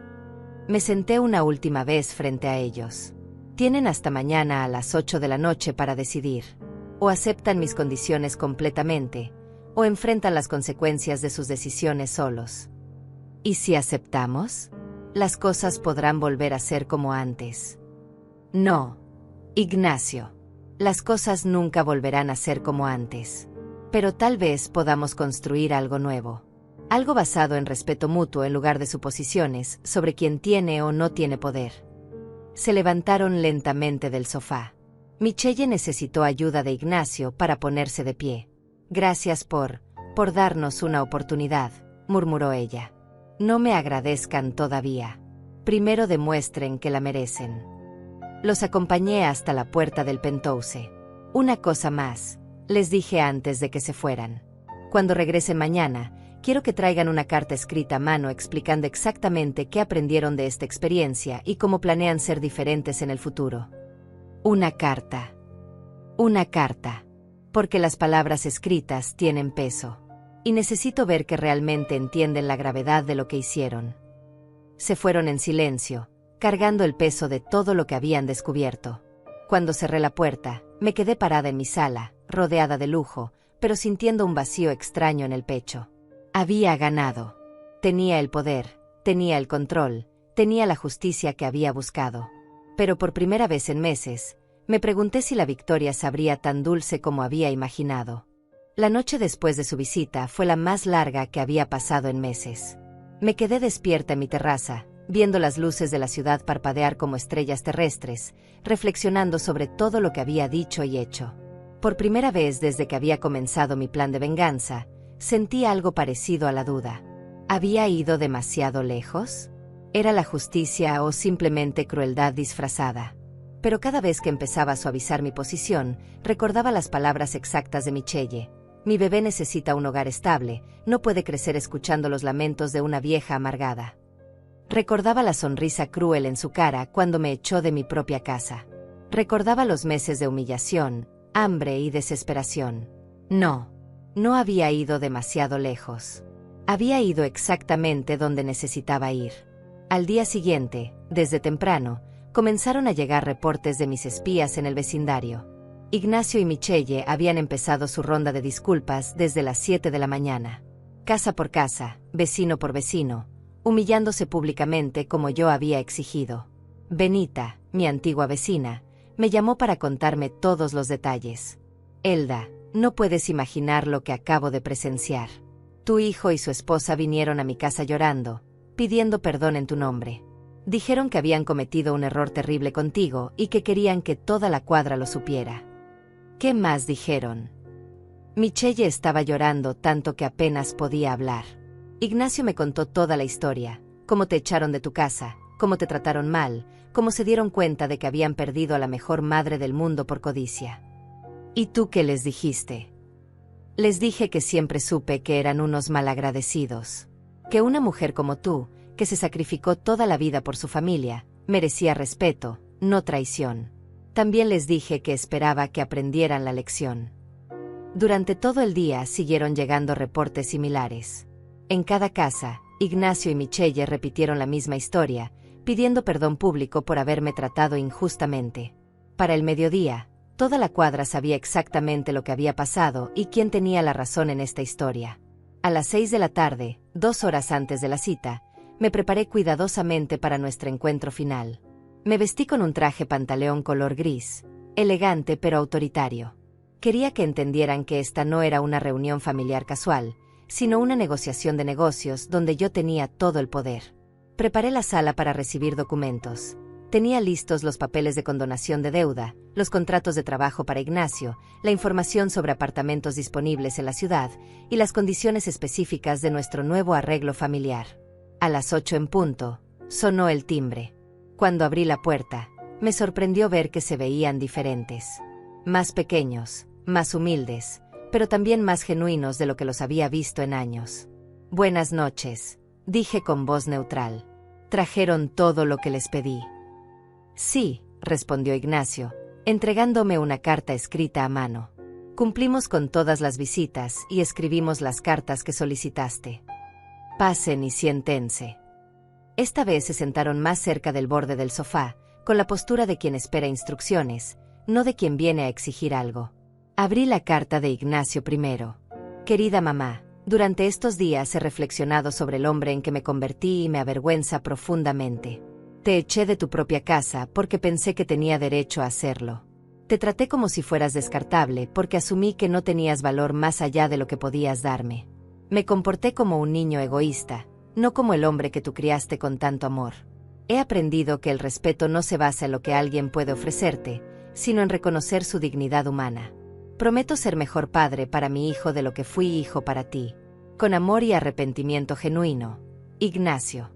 Me senté una última vez frente a ellos. Tienen hasta mañana a las 8 de la noche para decidir. O aceptan mis condiciones completamente, o enfrentan las consecuencias de sus decisiones solos. ¿Y si aceptamos? ¿Las cosas podrán volver a ser como antes? No, Ignacio. Las cosas nunca volverán a ser como antes. Pero tal vez podamos construir algo nuevo. Algo basado en respeto mutuo en lugar de suposiciones sobre quién tiene o no tiene poder. Se levantaron lentamente del sofá. Michelle necesitó ayuda de Ignacio para ponerse de pie. Gracias por darnos una oportunidad, murmuró ella. No me agradezcan todavía. Primero demuestren que la merecen. Los acompañé hasta la puerta del penthouse. Una cosa más, les dije antes de que se fueran. Cuando regresen mañana, quiero que traigan una carta escrita a mano explicando exactamente qué aprendieron de esta experiencia y cómo planean ser diferentes en el futuro. Una carta. Una carta. Porque las palabras escritas tienen peso. Y necesito ver que realmente entienden la gravedad de lo que hicieron. Se fueron en silencio, cargando el peso de todo lo que habían descubierto. Cuando cerré la puerta, me quedé parada en mi sala, rodeada de lujo, pero sintiendo un vacío extraño en el pecho. Había ganado. Tenía el poder, tenía el control, tenía la justicia que había buscado. Pero por primera vez en meses, me pregunté si la victoria sabría tan dulce como había imaginado. La noche después de su visita fue la más larga que había pasado en meses. Me quedé despierta en mi terraza, viendo las luces de la ciudad parpadear como estrellas terrestres, reflexionando sobre todo lo que había dicho y hecho. Por primera vez desde que había comenzado mi plan de venganza, sentí algo parecido a la duda. ¿Había ido demasiado lejos? ¿Era la justicia o simplemente crueldad disfrazada? Pero cada vez que empezaba a suavizar mi posición, recordaba las palabras exactas de Michelle. Mi bebé necesita un hogar estable, no puede crecer escuchando los lamentos de una vieja amargada. Recordaba la sonrisa cruel en su cara cuando me echó de mi propia casa. Recordaba los meses de humillación, hambre y desesperación. No había ido demasiado lejos. Había ido exactamente donde necesitaba ir. Al día siguiente, desde temprano, comenzaron a llegar reportes de mis espías en el vecindario. Ignacio y Michelle habían empezado su ronda de disculpas desde las 7 de la mañana. Casa por casa, vecino por vecino, humillándose públicamente como yo había exigido. Benita, mi antigua vecina, me llamó para contarme todos los detalles. Elda, no puedes imaginar lo que acabo de presenciar. Tu hijo y su esposa vinieron a mi casa llorando, pidiendo perdón en tu nombre. Dijeron que habían cometido un error terrible contigo y que querían que toda la cuadra lo supiera. ¿Qué más dijeron? Michelle estaba llorando tanto que apenas podía hablar. Ignacio me contó toda la historia, cómo te echaron de tu casa, cómo te trataron mal, cómo se dieron cuenta de que habían perdido a la mejor madre del mundo por codicia. ¿Y tú qué les dijiste? Les dije que siempre supe que eran unos malagradecidos. Que una mujer como tú, que se sacrificó toda la vida por su familia, merecía respeto, no traición. También les dije que esperaba que aprendieran la lección. Durante todo el día siguieron llegando reportes similares. En cada casa, Ignacio y Michelle repitieron la misma historia, pidiendo perdón público por haberme tratado injustamente. Para el mediodía, toda la cuadra sabía exactamente lo que había pasado y quién tenía la razón en esta historia. A las 6 de la tarde, 2 horas antes de la cita, me preparé cuidadosamente para nuestro encuentro final. Me vestí con un traje pantaleón color gris, elegante pero autoritario. Quería que entendieran que esta no era una reunión familiar casual, sino una negociación de negocios donde yo tenía todo el poder. Preparé la sala para recibir documentos. Tenía listos los papeles de condonación de deuda, los contratos de trabajo para Ignacio, la información sobre apartamentos disponibles en la ciudad y las condiciones específicas de nuestro nuevo arreglo familiar. A las 8 en punto, sonó el timbre. Cuando abrí la puerta, me sorprendió ver que se veían diferentes. Más pequeños, más humildes, pero también más genuinos de lo que los había visto en años. Buenas noches, dije con voz neutral. ¿Trajeron todo lo que les pedí? Sí, respondió Ignacio, entregándome una carta escrita a mano. Cumplimos con todas las visitas y escribimos las cartas que solicitaste. Pasen y siéntense. Esta vez se sentaron más cerca del borde del sofá, con la postura de quien espera instrucciones, no de quien viene a exigir algo. Abrí la carta de Ignacio primero. Querida mamá, durante estos días he reflexionado sobre el hombre en que me convertí y me avergüenza profundamente. Te eché de tu propia casa porque pensé que tenía derecho a hacerlo. Te traté como si fueras descartable porque asumí que no tenías valor más allá de lo que podías darme. Me comporté como un niño egoísta, no como el hombre que tú criaste con tanto amor. He aprendido que el respeto no se basa en lo que alguien puede ofrecerte, sino en reconocer su dignidad humana. Prometo ser mejor padre para mi hijo de lo que fui hijo para ti. Con amor y arrepentimiento genuino. Ignacio.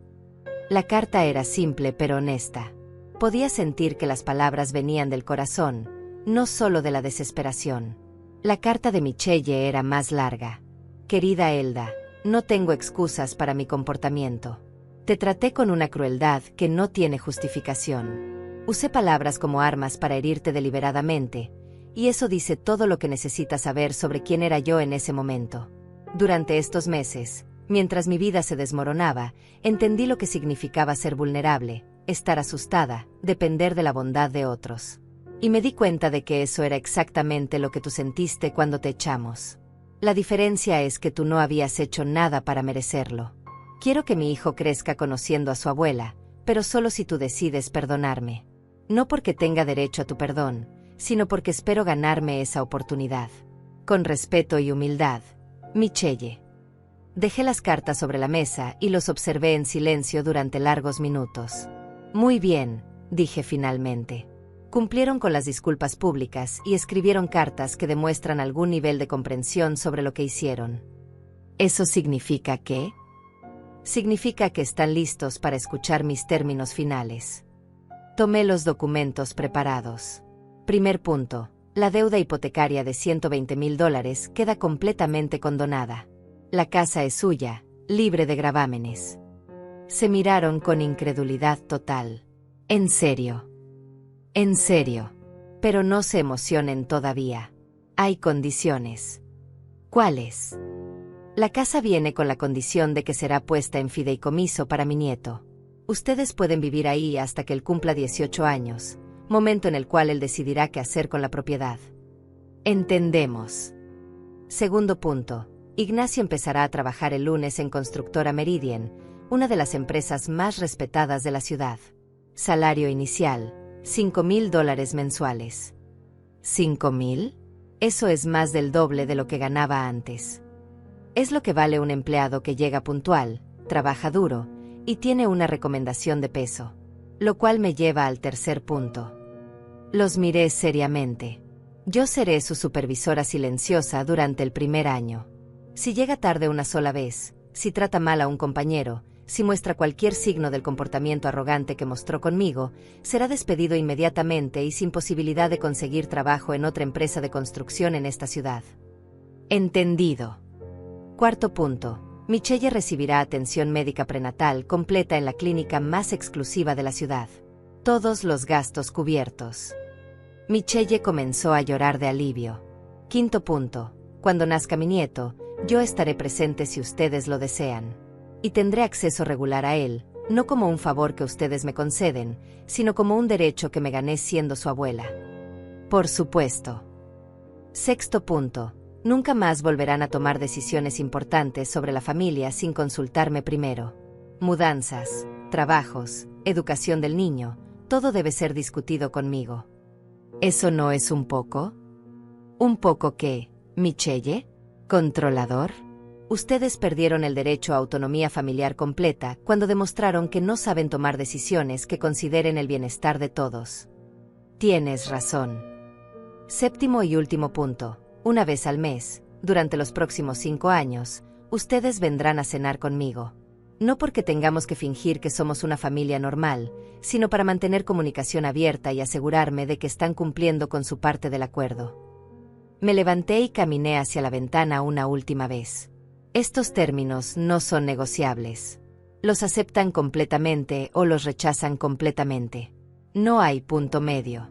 La carta era simple pero honesta. Podía sentir que las palabras venían del corazón, no solo de la desesperación. La carta de Michelle era más larga. Querida Elda, no tengo excusas para mi comportamiento. Te traté con una crueldad que no tiene justificación. Usé palabras como armas para herirte deliberadamente, y eso dice todo lo que necesitas saber sobre quién era yo en ese momento. Durante estos meses, mientras mi vida se desmoronaba, entendí lo que significaba ser vulnerable, estar asustada, depender de la bondad de otros. Y me di cuenta de que eso era exactamente lo que tú sentiste cuando te echamos. La diferencia es que tú no habías hecho nada para merecerlo. Quiero que mi hijo crezca conociendo a su abuela, pero solo si tú decides perdonarme. No porque tenga derecho a tu perdón, sino porque espero ganarme esa oportunidad. Con respeto y humildad, Michelle. Dejé las cartas sobre la mesa y los observé en silencio durante largos minutos. Muy bien, dije finalmente. Cumplieron con las disculpas públicas y escribieron cartas que demuestran algún nivel de comprensión sobre lo que hicieron. ¿Eso significa qué? Significa que están listos para escuchar mis términos finales. Tomé los documentos preparados. Primer punto. La deuda hipotecaria de $120,000 queda completamente condonada. La casa es suya, libre de gravámenes. Se miraron con incredulidad total. ¿En serio? En serio. Pero no se emocionen todavía. Hay condiciones. ¿Cuáles? La casa viene con la condición de que será puesta en fideicomiso para mi nieto. Ustedes pueden vivir ahí hasta que él cumpla 18 años, momento en el cual él decidirá qué hacer con la propiedad. Entendemos. Segundo punto. Ignacio empezará a trabajar el lunes en Constructora Meridian, una de las empresas más respetadas de la ciudad. Salario inicial, $5,000 mensuales. ¿5,000? Eso es más del doble de lo que ganaba antes. Es lo que vale un empleado que llega puntual, trabaja duro, y tiene una recomendación de peso. Lo cual me lleva al tercer punto. Los miré seriamente. Yo seré su supervisora silenciosa durante el primer año. Si llega tarde una sola vez, si trata mal a un compañero, si muestra cualquier signo del comportamiento arrogante que mostró conmigo, será despedido inmediatamente y sin posibilidad de conseguir trabajo en otra empresa de construcción en esta ciudad. Entendido. Cuarto punto. Michelle recibirá atención médica prenatal completa en la clínica más exclusiva de la ciudad. Todos los gastos cubiertos. Michelle comenzó a llorar de alivio. Quinto punto. Cuando nazca mi nieto, yo estaré presente si ustedes lo desean. Y tendré acceso regular a él, no como un favor que ustedes me conceden, sino como un derecho que me gané siendo su abuela. Por supuesto. Sexto punto. Nunca más volverán a tomar decisiones importantes sobre la familia sin consultarme primero. Mudanzas, trabajos, educación del niño, todo debe ser discutido conmigo. ¿Eso no es un poco? ¿Un poco qué, Michelle? ¿Controlador? Ustedes perdieron el derecho a autonomía familiar completa cuando demostraron que no saben tomar decisiones que consideren el bienestar de todos. Tienes razón. Séptimo y último punto. Una vez al mes, durante los próximos 5 años, ustedes vendrán a cenar conmigo. No porque tengamos que fingir que somos una familia normal, sino para mantener comunicación abierta y asegurarme de que están cumpliendo con su parte del acuerdo. Me levanté y caminé hacia la ventana una última vez. Estos términos no son negociables. Los aceptan completamente o los rechazan completamente. No hay punto medio.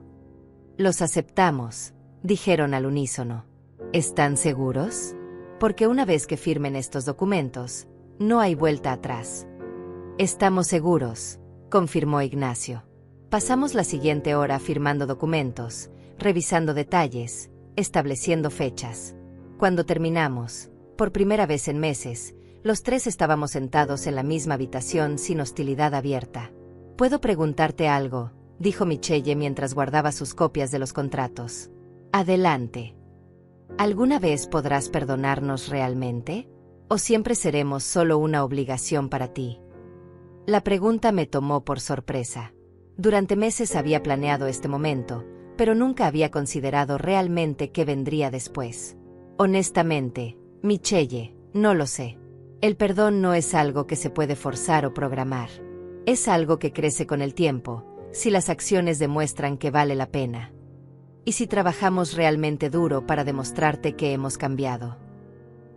Los aceptamos, dijeron al unísono. ¿Están seguros? Porque una vez que firmen estos documentos, no hay vuelta atrás. Estamos seguros, confirmó Ignacio. Pasamos la siguiente hora firmando documentos, revisando detalles, estableciendo fechas. Cuando terminamos, Por primera vez en meses, los tres estábamos sentados en la misma habitación sin hostilidad abierta. «¿Puedo preguntarte algo?», dijo Michelle mientras guardaba sus copias de los contratos. «Adelante. ¿Alguna vez podrás perdonarnos realmente? ¿O siempre seremos solo una obligación para ti?». La pregunta me tomó por sorpresa. Durante meses había planeado este momento, pero nunca había considerado realmente qué vendría después. Honestamente, Michelle, no lo sé. El perdón no es algo que se puede forzar o programar. Es algo que crece con el tiempo, si las acciones demuestran que vale la pena. Y si trabajamos realmente duro para demostrarte que hemos cambiado.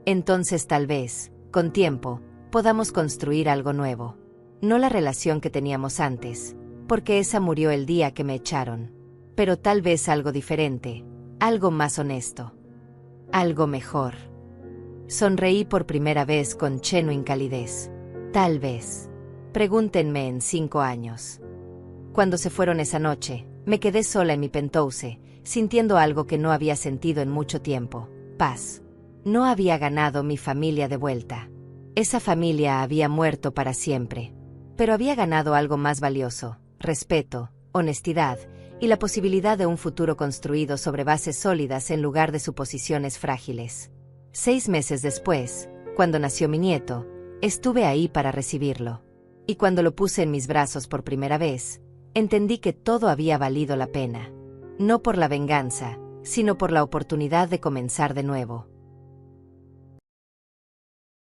Entonces tal vez, con tiempo, podamos construir algo nuevo. No la relación que teníamos antes, porque esa murió el día que me echaron. Pero tal vez algo diferente, algo más honesto. Algo mejor. Sonreí por primera vez con genuina calidez. Tal vez. Pregúntenme en 5 años. Cuando se fueron esa noche, me quedé sola en mi penthouse, sintiendo algo que no había sentido en mucho tiempo: paz. No había ganado mi familia de vuelta. Esa familia había muerto para siempre. Pero había ganado algo más valioso: respeto, honestidad y la posibilidad de un futuro construido sobre bases sólidas en lugar de suposiciones frágiles. 6 meses después, cuando nació mi nieto, estuve ahí para recibirlo. Y cuando lo puse en mis brazos por primera vez, entendí que todo había valido la pena. No por la venganza, sino por la oportunidad de comenzar de nuevo.